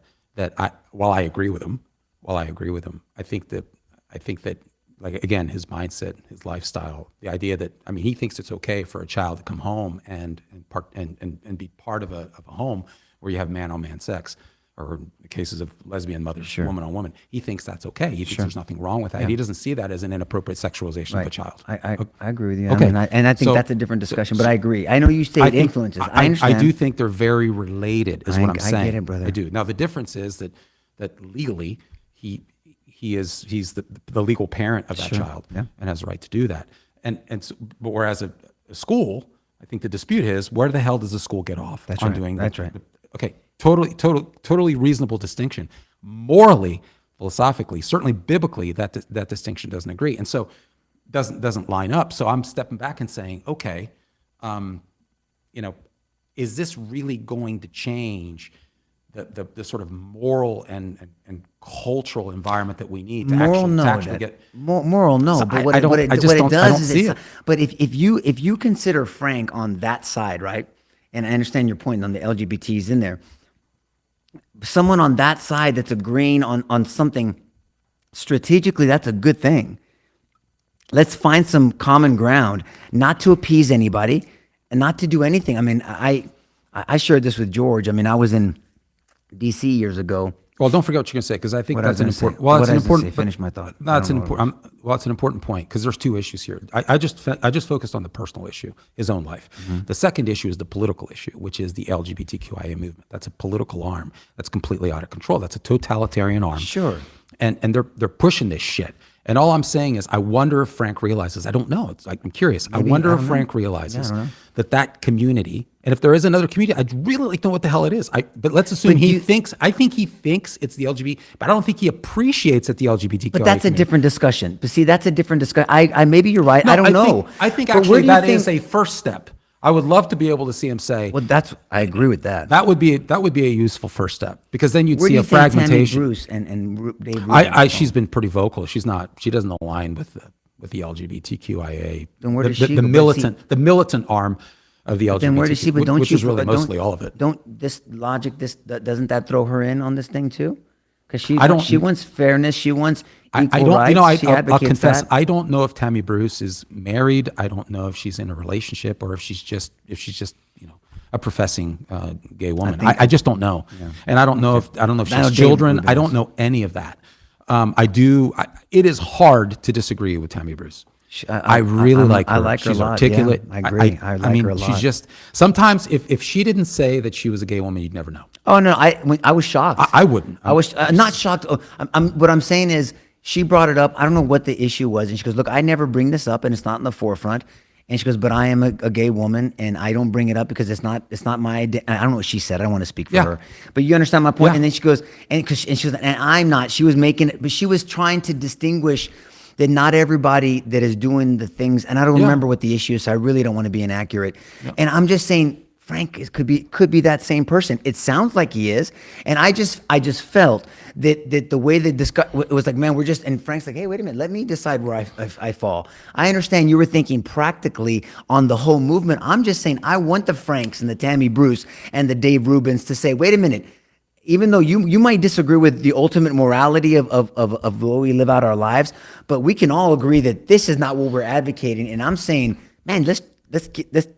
while I agree with him, I think that like, again, his mindset, his lifestyle, the idea that, I mean, he thinks it's okay for a child to come home and be part of a home where you have man on man sex, or the cases of lesbian mothers, woman on woman. He thinks that's okay. He thinks there's nothing wrong with that. He doesn't see that as an inappropriate sexualization of a child. I agree with you. Okay. I think that's a different discussion, but I agree. I know you state influences. I understand. I do think they're very related, is what I'm saying. I get it, brother. I do. Now, the difference is that legally, he's the legal parent of that child, and has the right to do that. But whereas a school, I think the dispute is, where the hell does the school get off on doing that? That's right. Okay. Totally reasonable distinction. Morally, philosophically, certainly biblically, that distinction doesn't agree, and so doesn't line up. So I'm stepping back and saying, okay, is this really going to change the sort of moral and cultural environment that we need to actually get moral? No, so but what it does is, but if you consider Frank on that side, right? And I understand your point on the LGBTs in there. Someone on that side that's agreeing on something strategically, that's a good thing. Let's find some common ground, not to appease anybody and not to do anything. I mean, I shared this with George. I mean, I was in DC years ago. Well, don't forget what you're going to say, because I think that's an important. Well, it's an important. Finish my thought. No, it's an important. Well, it's an important point, because there's two issues here. I just focused on the personal issue, his own life. Mm-hmm. The second issue is the political issue, which is the LGBTQIA movement. That's a political arm that's completely out of control. That's a totalitarian arm. Sure. And they're pushing this shit. And all I'm saying is, I wonder if Frank realizes. I don't know. It's like, I'm curious. Maybe, I wonder if Frank realizes that community. And if there is another community, I'd really like to know what the hell it is. But let's assume he thinks. I think he thinks it's the LGBT, but I don't think he appreciates that the LGBTQ. But that's a different discussion. But see, that's a different discussion. I maybe you're right. No, I don't know. I think actually that is a first step. I would love to be able to see him say. Well, I agree with that. That would be a useful first step, because then you'd Where see do you a think fragmentation. Tammy Bruce and Dave Rubin she's been pretty vocal. She doesn't align with the LGBTQIA. Then where does she the go? the militant arm of the LGBT, then where does she? But don't which you? is really mostly all of it. Doesn't that throw her in on this thing too? Because she wants fairness. She wants equal rights. I'll confess, I don't know if Tammy Bruce is married. I don't know if she's in a relationship, or if she's just a professing gay woman. I just don't know, and I don't know if she has children. I don't know any of that. It is hard to disagree with Tammy Bruce. I really like her. I like her She's a lot. articulate. Yeah, I agree. I like her a lot. She's just, sometimes if she didn't say that she was a gay woman, you'd never know. Oh no, I was shocked. I wouldn't. I was not shocked. What I'm saying is, she brought it up. I don't know what the issue was, and she goes, "Look, I never bring this up, and it's not in the forefront." And she goes, "But I am a gay woman, and I don't bring it up because it's not my I don't know what she said. I don't want to speak for her, but you understand my point." Yeah. And then she goes, and she was, and I'm not. She was making it, but she was trying to distinguish that not everybody that is doing the things, and I don't remember what the issue is, so I really don't want to be inaccurate. Yeah. And I'm just saying, could be that same person. It sounds like he is, and I just felt that the way they discuss it was like, man, we're just, and Frank's like, hey, wait a minute, let me decide where I fall. I understand you were thinking practically on the whole movement. I'm just saying I want the Franks and the Tammy Bruce and the Dave Rubins to say, wait a minute. Even though you might disagree with the ultimate morality of the way we live out our lives, but we can all agree that this is not what we're advocating. And I'm saying, man, let's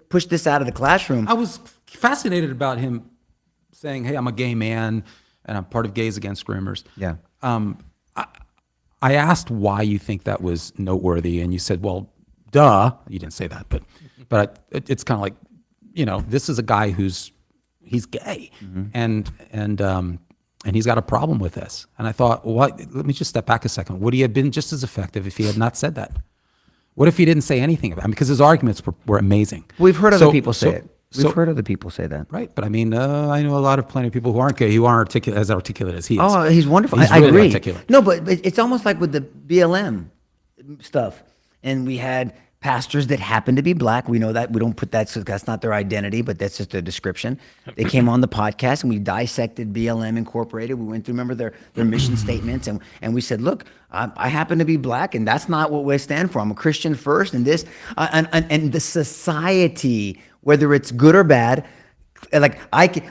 push this out of the classroom. I was fascinated about him saying, hey, I'm a gay man and I'm part of Gays Against Groomers. Yeah. I asked why you think that was noteworthy, and you said, well, duh. You didn't say that, but it's kind of like, this is a guy he's gay, and he's got a problem with this. And I thought, well, let me just step back a second. Would he have been just as effective if he had not said that? What if he didn't say anything about it? Because his arguments were amazing. We've heard other people say it. We've So- heard other people say that. Right, but I mean, I know plenty of people who aren't gay, who aren't as articulate as he is. Oh, he's wonderful. He's I really agree. articulate. No, but it's almost like with the BLM stuff. And we had pastors that happened to be black. We know that. We don't put that, so that's not their identity, but that's just a description. They came on the podcast and we dissected BLM Incorporated. We went through, remember, their mission statements. And we said, look, I happen to be black, and that's not what we stand for. I'm a Christian first, and this, and the society, whether it's good or bad, like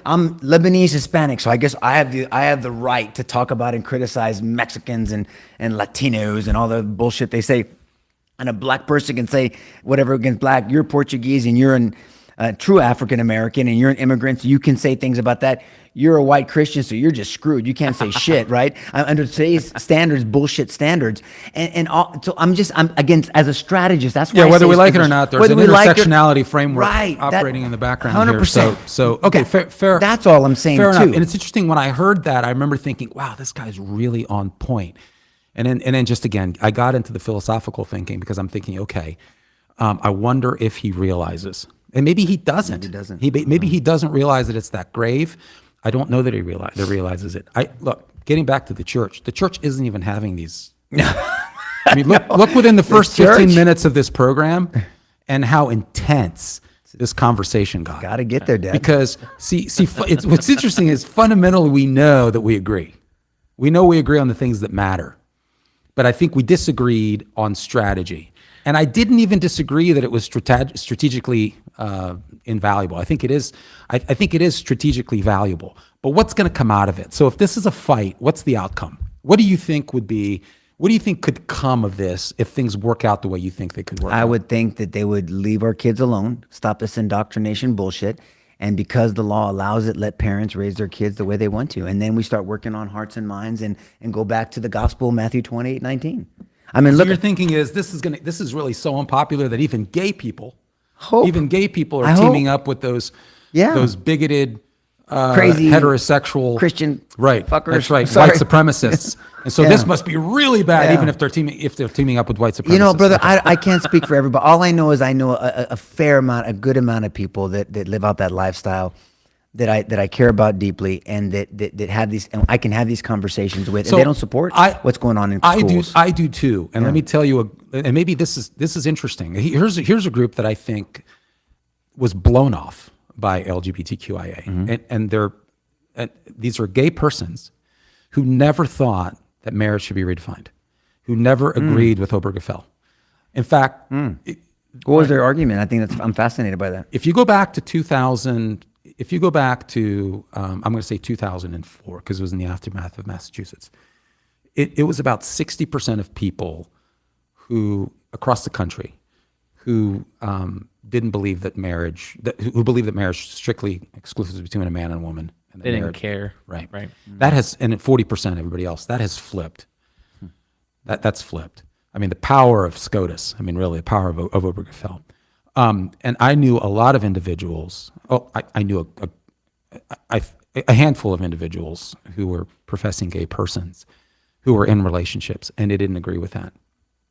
I'm Lebanese Hispanic, so I guess I have the right to talk about and criticize Mexicans and Latinos and all the bullshit they say. And a black person can say whatever against black. You're Portuguese and you're a true African American and you're an immigrant, so you can say things about that. You're a white Christian, so you're just screwed. You can't say shit, right? Under today's standards, bullshit standards, so I'm again, as a strategist. That's why. Yeah, I whether say we it's like it or different. not, there's Whether an we like it- intersectionality framework Right, operating in the background 100%. here. So okay, fair. That's all I'm saying, fair enough. too. And it's interesting, when I heard that, I remember thinking, wow, this guy's really on point. And then just again, I got into the philosophical thinking because I'm thinking, okay, I wonder if he realizes, and maybe he doesn't. Maybe he doesn't. Maybe he doesn't realize that it's that grave. I don't know that he realizes it. Look, getting back to the church isn't even having these. I mean, look within the first 15 church? minutes of this program, and how intense this conversation got. Got to get there, Dad. Because what's interesting is fundamentally we know that we agree. We know we agree on the things that matter. But I think we disagreed on strategy. And I didn't even disagree that it was strategically invaluable. I think it is. I think it is strategically valuable. But what's going to come out of it? So if this is a fight, what's the outcome? What do you think could come of this if things work out the way you think they could work out? I would think that they would leave our kids alone, stop this indoctrination bullshit, and because the law allows it, let parents raise their kids the way they want to. And then we start working on hearts and minds and go back to the gospel, Matthew 28:19. I mean, So look, your thinking is this is really so unpopular that even gay people Hope. are I teaming hope. up with those Yeah. bigoted Crazy heterosexual Christian right fuckers. That's right, Sorry. white supremacists. And so Yeah. this must be really bad, Yeah. even if they're teaming up with white supremacists. you know, brother, I can't speak for everybody. All I know is I know a good amount of people that live out that lifestyle that I care about deeply, and that have these, and I can have these conversations with, So and they don't support what's going on in schools. I do too. And let me tell you, and maybe this is interesting. Here's a group that I think was blown off by LGBTQIA, and these are gay persons who never thought that marriage should be redefined, who never agreed with Obergefell. In fact, What was their argument? I think I'm fascinated by that. if you go back to 2000, I'm going to say 2004, because it was in the aftermath of Massachusetts, it was about 60% of people who, across the country, who didn't believe that who believed that marriage strictly exclusive between a man and a woman. And that They didn't marriage- care. Right. Right. That has, and at 40%, everybody else, that has flipped. That's flipped. I mean, the power of SCOTUS, really the power of Obergefell. And I knew a lot of individuals, I knew a handful of individuals who were professing gay persons who were in relationships, and they didn't agree with that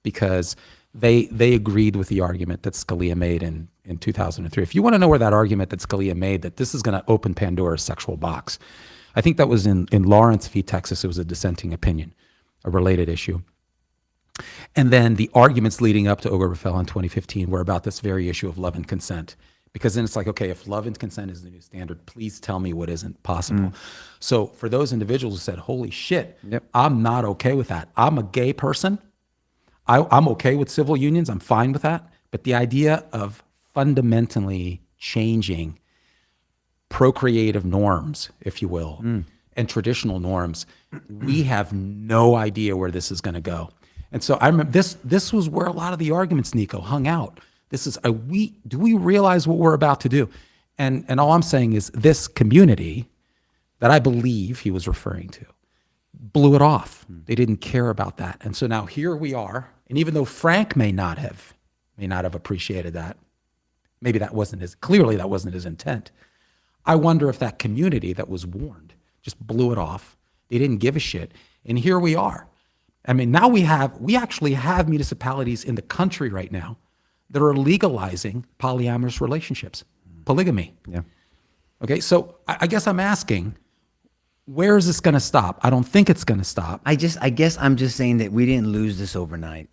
because they agreed with the argument that Scalia made in 2003. If you want to know where that argument that Scalia made, that this is going to open Pandora's sexual box, I think that was in Lawrence v. Texas. It was a dissenting opinion, a related issue. And then the arguments leading up to Obergefell in 2015 were about this very issue of love and consent, Because then it's like, okay, if love and consent is the new standard, please tell me what isn't possible. So for those individuals who said, holy shit, I'm not okay with that. I'm a gay person. I'm okay with civil unions. I'm fine with that. But the idea of fundamentally changing procreative norms, if you will, and traditional norms, we have no idea where this is going to go. And so I remember this was where a lot of the arguments, Nico, hung out. This is do we realize what we're about to do? And all I'm saying is this community that I believe he was referring to blew it off. They didn't care about that. And so now here we are. And even though Frank may not have appreciated that, maybe that wasn't his intent. I wonder if that community that was warned just blew it off. They didn't give a shit. And here we are. I mean, now we actually have municipalities in the country right now that are legalizing polyamorous relationships, polygamy. Yeah. Okay, so I guess I'm asking, where is this going to stop? I don't think it's going to stop. I guess I'm just saying that we didn't lose this overnight.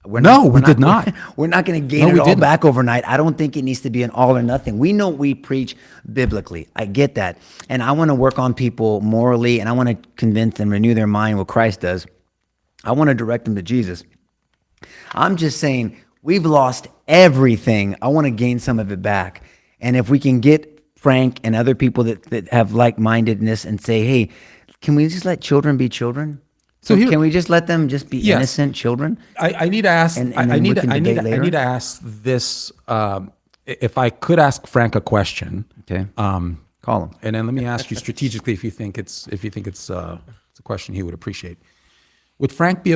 We did not. We're not going to gain it all back overnight. I don't think it needs to be an all or nothing. We know we preach biblically. I get that. And I want to work on people morally, and I want to convince them, renew their mind what Christ does. I want to direct them to Jesus. I'm just saying we've lost everything. I want to gain some of it back. And if we can get Frank and other people that have like-mindedness and say, hey, can we just let children be children? So can we just let them just be innocent children? I need to ask. I need to ask this. If I could ask Frank a question. Okay. Call him. And then let me ask you strategically if you think it's a question he would appreciate. Would Frank be?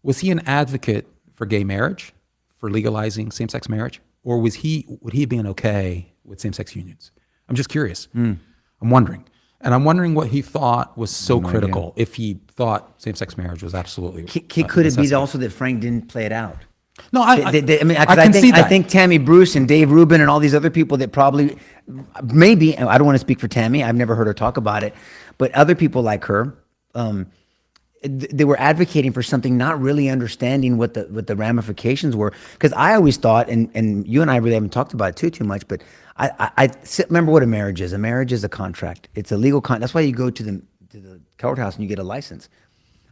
Was he an advocate for gay marriage, for legalizing same-sex marriage, or would he have been okay with same-sex unions? I'm just curious. I'm wondering. And I'm wondering what he thought was so critical, if he thought same-sex marriage was absolutely Could it be also that Frank didn't play it out? No, I think Tammy Bruce and Dave Rubin and all these other people that probably, maybe, I don't want to speak for Tammy, I've never heard her talk about it, but other people like her, they were advocating for something, not really understanding what the ramifications were. Because I always thought, and you and I really haven't talked about it too much, but I remember what a marriage is. A marriage is a contract. It's a legal contract. That's why you go to the courthouse and you get a license.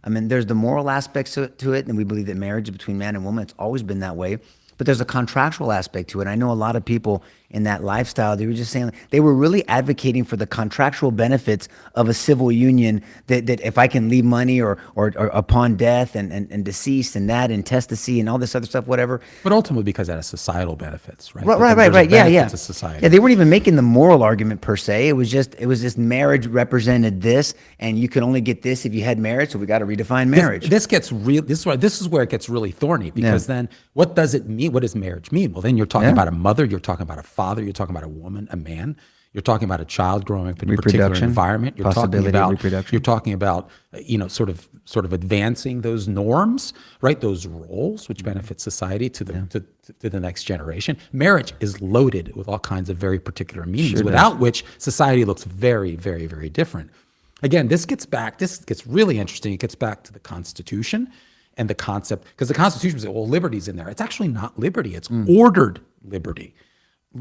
I mean, there's the moral aspects to it, and we believe that marriage is between man and woman. It's always been that way. But there's a contractual aspect to it. I know a lot of people in that lifestyle, they were just saying, they were really advocating for the contractual benefits of a civil union, that if I can leave money or upon death and deceased and that and testesy and all this other stuff, whatever. But ultimately because that has societal benefits, right? Right. Yeah. To society. Yeah, they weren't even making the moral argument per se. It was just marriage represented this, and you could only get this if you had marriage, so we got to redefine marriage. This gets real. This is where it gets really thorny, because then what does it mean? What does marriage mean? Well, then you're talking about a mother, you're talking about a father, you're talking about a woman, a man, you're talking about a child growing up in a particular environment. You're talking about reproduction. You're talking about sort of advancing those norms, right? Those roles which benefit society to the next generation. Marriage is loaded with all kinds of very particular meanings, without which society looks very, very, very different. Again, this gets really interesting. It gets back to the Constitution and the concept, because the Constitution says, well, liberty's in there. It's actually not liberty. It's ordered liberty.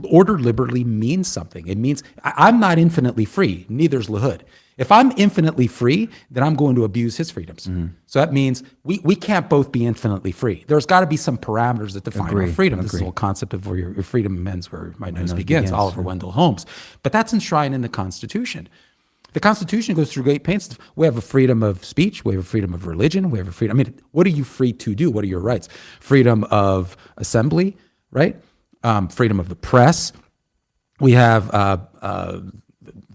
Ordered liberty means something. It means I'm not infinitely free. Neither's Lahood. If I'm infinitely free, then I'm going to abuse his freedoms. So that means we can't both be infinitely free. There's got to be some parameters that define our freedom. This is the whole concept of where your freedom ends, where my nose begins, Oliver Wendell Holmes. But that's enshrined in the Constitution. The Constitution goes through great pains. We have a freedom of speech. We have a freedom of religion. We have a freedom. I mean, what are you free to do? What are your rights? Freedom of assembly, right? Freedom of the press. We have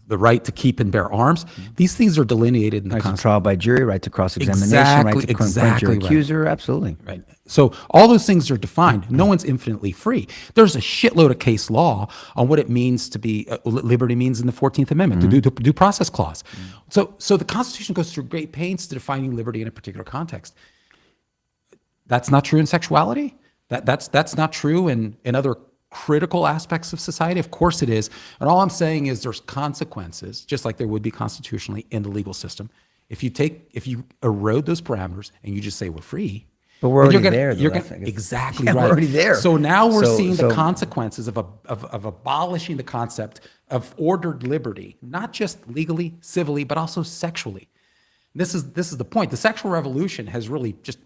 the right to keep and bear arms. These things are delineated in the Constitution. Right to trial by jury, right to cross-examination, right to confront your accuser. Absolutely. Right. So all those things are defined. No one's infinitely free. There's a shitload of case law on what it means to be, liberty means in the 14th Amendment, the due process clause. So the Constitution goes through great pains to defining liberty in a particular context. That's not true in sexuality. That's not true in other critical aspects of society. Of course it is. And all I'm saying is there's consequences, just like there would be constitutionally in the legal system. If you erode those parameters and you just say we're free. But we're then already there, though. You're That's, gonna, I guess. exactly Yeah, right. we're already there. So now we're seeing the So- consequences of abolishing the concept of ordered liberty, not just legally, civilly, but also sexually. This is the point. The sexual revolution has really just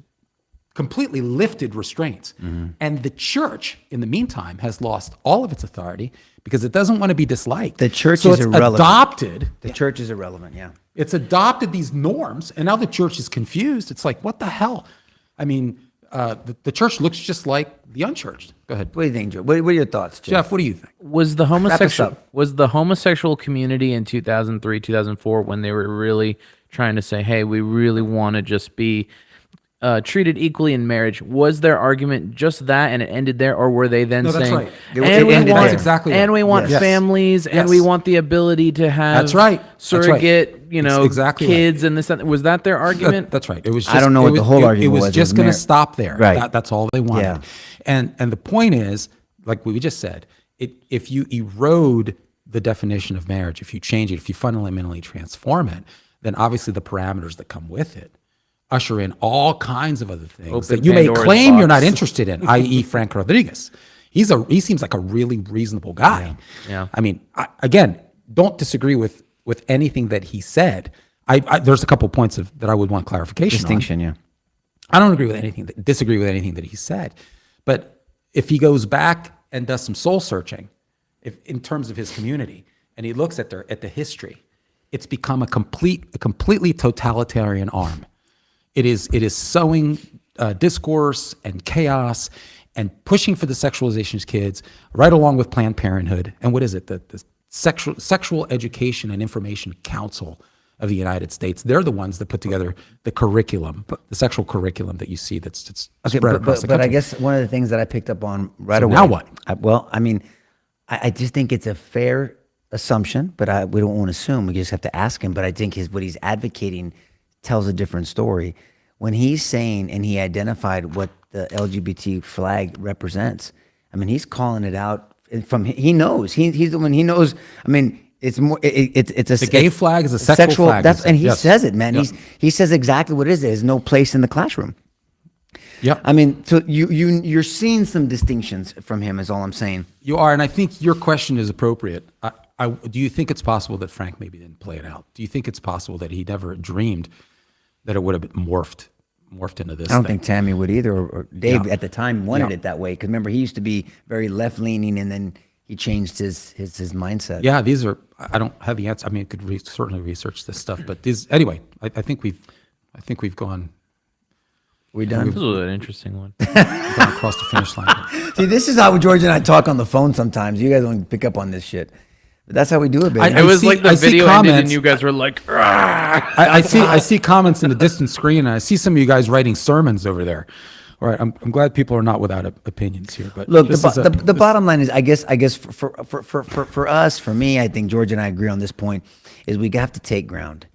completely lifted restraints. And the church, in the meantime, has lost all of its authority because it doesn't want to be disliked. The church so is it's irrelevant. adopted. The church is irrelevant, yeah. It's adopted these norms, and now the church is confused. It's like, what the hell? I mean, the church looks just like the unchurched. Go ahead. What do you think, Joe? What are your thoughts, Jeff, what do you think? Was the up. homosexual community in 2003, 2004 when they were really trying to say, hey, we really want to just be treated equally in marriage? Was their argument just that and it ended there, or were they then No, that's saying, right. It and we ended want, there. Exactly and right. we want Yes. families, and Yes. we want the ability to have That's right. That's right. surrogate, you know, exactly right. kids and this. That. Was that their argument? That's right. It was. I Just, don't know it what was, the whole it, argument It was was. just It was going to mar- stop there. Right. That's all they wanted. Yeah. And the point is, like we just said, if you erode the definition of marriage, if you change it, if you fundamentally transform it, then obviously the parameters that come with it usher in all kinds of other things Open that you may Pandora's claim you're not box. interested in, i.e. Frank Rodriguez. He seems like a really reasonable guy. Yeah. I mean, again, don't disagree with anything that he said. There's a couple points that I would want clarification on. Distinction, yeah. I don't disagree with anything that he said, but if he goes back and does some soul searching, in terms of his community, and he looks at the history, it's become a completely totalitarian arm. It is sowing discourse and chaos and pushing for the sexualization of kids, right along with Planned Parenthood. And what is it? The Sexual Education and Information Council of the United States. They're the ones that put together the curriculum, the sexual curriculum that you see that's spread across the But country. I guess one of the things that I picked up on right So away. now what? I just think it's a fair assumption, but we don't want to assume. We just have to ask him. But I think what he's advocating tells a different story. When he's saying, and he identified what the LGBT flag represents, I mean, he's calling it out he knows. He's the one, he knows. I mean, it's more, it's a The gay flag is a sexual flag, That's, he said. and he Yes. says it, man. Yep. He says exactly what it is. There's no place in the classroom. Yep. I mean, so you're seeing some distinctions from him, is all I'm saying. You are, and I think your question is appropriate. Do you think it's possible that Frank maybe didn't play it out? Do you think it's possible that he never dreamed that it would have been morphed into this I don't thing? think Tammy would either, or Dave Yeah. at the time wanted Yeah. it that way. Because remember, he used to be very left leaning, and then he changed his mindset. Yeah, these are. I don't have the answer. I mean, I could certainly research this stuff, but anyway. I think we've gone We done. This was an interesting one. gone across the finish line. See, this is how George and I talk on the phone sometimes. You guys don't pick up on this shit. But that's how we do it, baby. It was like the I see video ended and comments. you guys were like, "Rah!" I see comments in the distant screen, and I see some of you guys writing sermons over there. All right, I'm glad people are not without opinions here. But Look, this the bottom line is, I guess for us, for me, I think George and I agree on this point, is we have to take ground.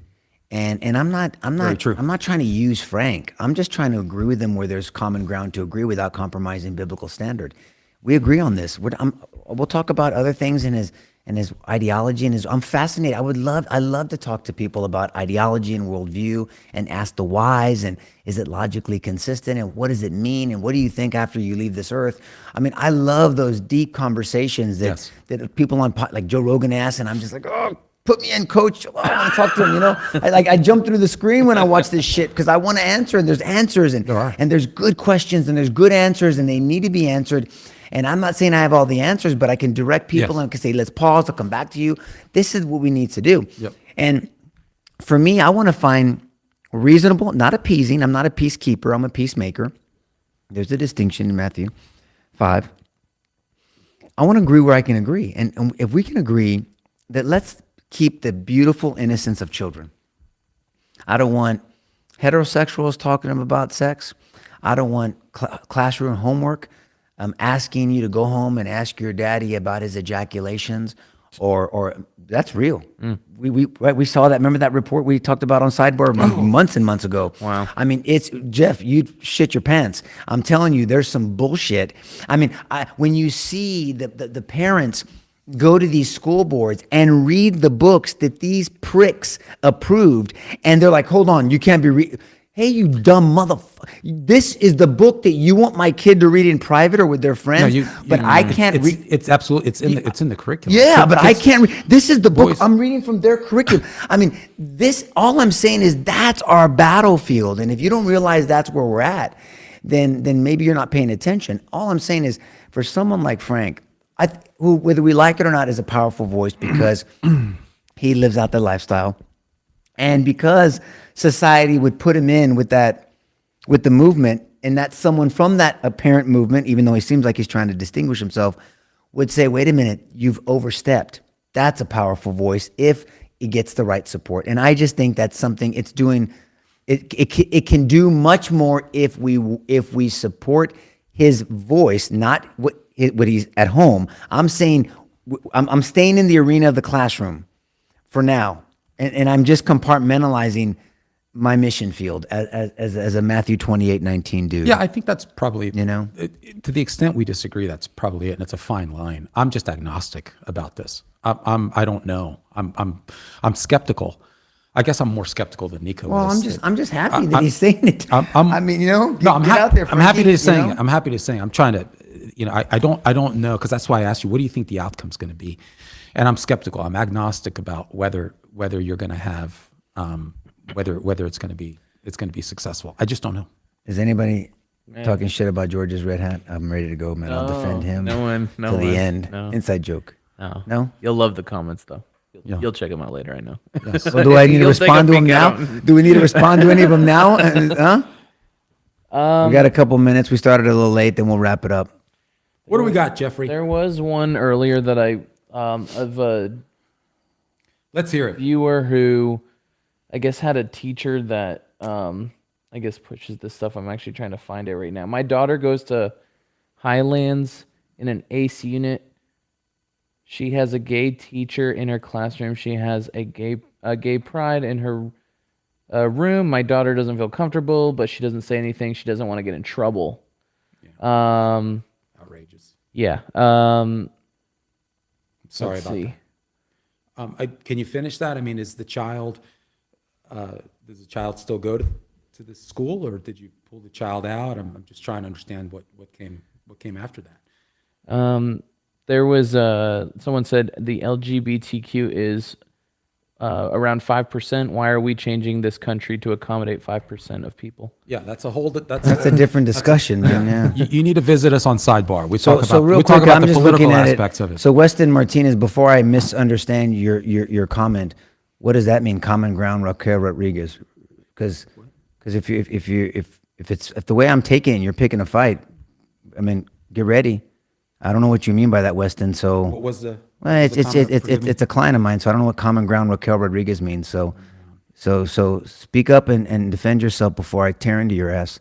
And I'm not true. I'm not trying to use Frank. I'm just trying to agree with him where there's common ground to agree without compromising biblical standard. We agree on this. We'll talk about other things in his ideology and I'm fascinated. I love to talk to people about ideology and worldview and ask the whys and is it logically consistent and what does it mean and what do you think after you leave this earth? I mean, I love those deep conversations Yes. that people like Joe Rogan asks, and I'm just like, oh, put me in, coach. Oh, I want to talk to him, you know? I jump through the screen when I watch this shit because I want to answer, and there's answers, and there's good questions, and there's good answers, and they need to be answered. And I'm not saying I have all the answers, but I can direct people and can say, let's pause, I'll come back to you. This is what we need to do. Yep. And for me, I want to find reasonable, not appeasing. I'm not a peacekeeper, I'm a peacemaker. There's a distinction in Matthew 5. I want to agree where I can agree. And if we can agree that let's keep the beautiful innocence of children. I don't want heterosexuals talking to them about sex. I don't want classroom homework. I'm asking you to go home and ask your daddy about his ejaculations, or that's real. We saw that. Remember that report we talked about on Sidebar months and months ago? Wow. I mean, it's Jeff. You'd shit your pants. I'm telling you, there's some bullshit. I mean, when you see the parents go to these school boards and read the books that these pricks approved, and they're like, "Hold on, you can't be." Hey, you dumb motherfucker. This is the book that you want my kid to read in private or with their friends, but I can't read. It's absolutely, it's in the curriculum. Yeah, but I can't read. This is the book Boys. I'm reading from their curriculum. I mean, all I'm saying is that's our battlefield. And if you don't realize that's where we're at, then maybe you're not paying attention. All I'm saying is for someone like Frank, who, whether we like it or not, is a powerful voice because he lives out the lifestyle. And because society would put him in with the movement, and that someone from that apparent movement, even though he seems like he's trying to distinguish himself, would say, wait a minute, you've overstepped. That's a powerful voice if it gets the right support. And I just think that's something it's doing. It can do much more if we support his voice, not what he's at home. I'm saying I'm staying in the arena of the classroom for now. And I'm just compartmentalizing my mission field as a Matthew 28:19 dude. Yeah, I think that's probably, know? to the extent we disagree, that's probably it, and it's a fine line. I'm just agnostic about this. I don't know. I'm skeptical. I guess I'm more skeptical than Nico Well, is. I'm just happy that he's saying it. I mean, I'm get out there. I'm happy Frankie, to say. you know? I'm happy to say. I'm trying to, I don't know, because that's why I asked you, what do you think the outcome's going to be? And I'm skeptical. I'm agnostic about whether you're going to have whether it's going to be successful. I just don't know. Is anybody talking shit about George's red hat? I'm ready to go, man. I'll defend him. No one. Till the end. No. Inside joke. No? You'll love the comments though. Yeah. You'll check them out later. I know. So do I need to You'll take respond a to him peek now? at 'em. Do we need to respond to any of them now? We got a couple minutes. We started a little late. Then we'll wrap it up. What do we got, Jeffrey? There was one earlier that I of a Let's hear it. viewer who I guess had a teacher that I guess pushes this stuff. I'm actually trying to find it right now. My daughter goes to Highlands in an ACE unit. She has a gay teacher in her classroom. She has a gay pride in her room. My daughter doesn't feel comfortable, but she doesn't say anything. She doesn't want to get in trouble. Yeah. Outrageous. Yeah. Sorry let's about see. that. Can you finish that? I mean, does the child still go to the school, or did you pull the child out? I'm just trying to understand what came after that. There was someone said the LGBTQ is around 5%. Why are we changing this country to accommodate 5% of people? Yeah, that's That's a different discussion, man. Yeah. You need to visit us on Sidebar. We So talk about real we quick, talk about I'm the just political looking at aspects it. of it. So Weston Martinez, before I misunderstand your comment, what does that mean? Common ground, Raquel Rodriguez, because if the way I'm taking it, you're picking a fight. I mean, get ready. I don't know what you mean by that, Weston. So What was the? well, it's a client of mine, so I don't know what common ground Raquel Rodriguez means. So speak up and defend yourself before I tear into your ass.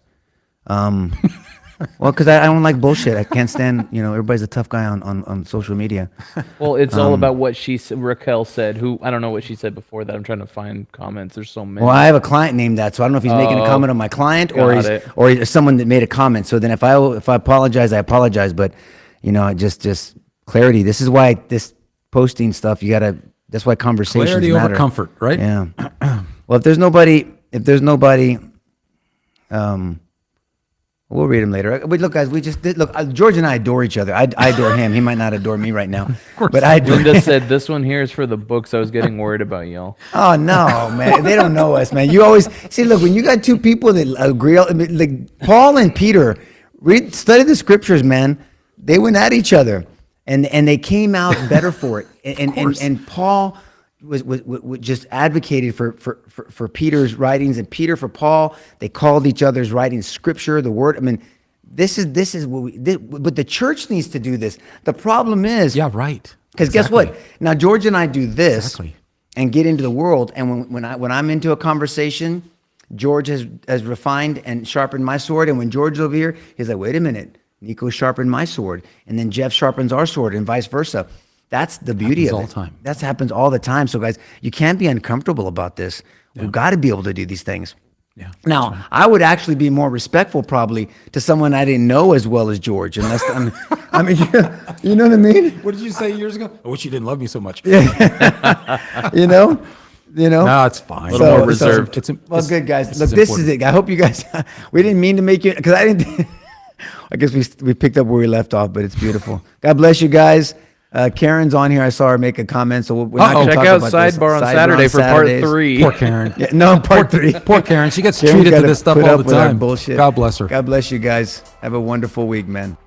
Well, because I don't like bullshit. I can't stand, everybody's a tough guy on social media. Well, it's all about what Raquel said. Who I don't know what she said before that. I'm trying to find comments. There's so many. Well, I have a client named that, so I don't know if he's making a comment on my client got or he's someone that made a comment. So then if I apologize, I apologize. But just clarity. This is why this posting stuff. That's why conversations Clarity matter. over comfort, right? Yeah. Well, if there's nobody, we'll read him later. But look, guys, George and I adore each other. I adore him. He might not adore me right now, but I do. Linda said this one here is for the books. I was getting worried about y'all. Oh no, man! They don't know us, man. You always see. Look, when you got two people that agree, like Paul and Peter, study the scriptures, man. They went at each other, and they came out better for it. And Paul was just advocated for Peter's writings, and Peter for Paul. They called each other's writings scripture, the word. I mean, this is what but the church needs to do this. The problem is, Yeah, right. because guess what? Now George and I do this Exactly. and get into the world, and when I'm into a conversation, George has refined and sharpened my sword, and when George's over here, he's like, wait a minute, Nico sharpened my sword, and then Jeff sharpens our sword, and vice versa. That's the beauty of it. Happens all the time. That happens all the time. So guys, you can't be uncomfortable about this. We've got to be able to do these things. Yeah. Now, I would actually be more respectful probably to someone I didn't know as well as George, unless I mean, you know what I mean? What did you say years ago? I wish you didn't love me so much. You know, You know? No, it's fine. A little more reserved. Well, good guys. Look, is this is important. it. I hope you guys. We didn't mean to make you because I didn't. I guess we picked up where we left off, but it's beautiful. God bless you guys. Karen's on here. I saw her make a comment, so we're not going to Check talk out about this. Sidebar on Saturday for part Saturdays. 3. Poor Karen. Yeah, no, part 3. Poor Karen. She gets Karen treated to gotta this stuff put all up the with our time. bullshit. God bless her. God bless you guys. Have a wonderful week, man.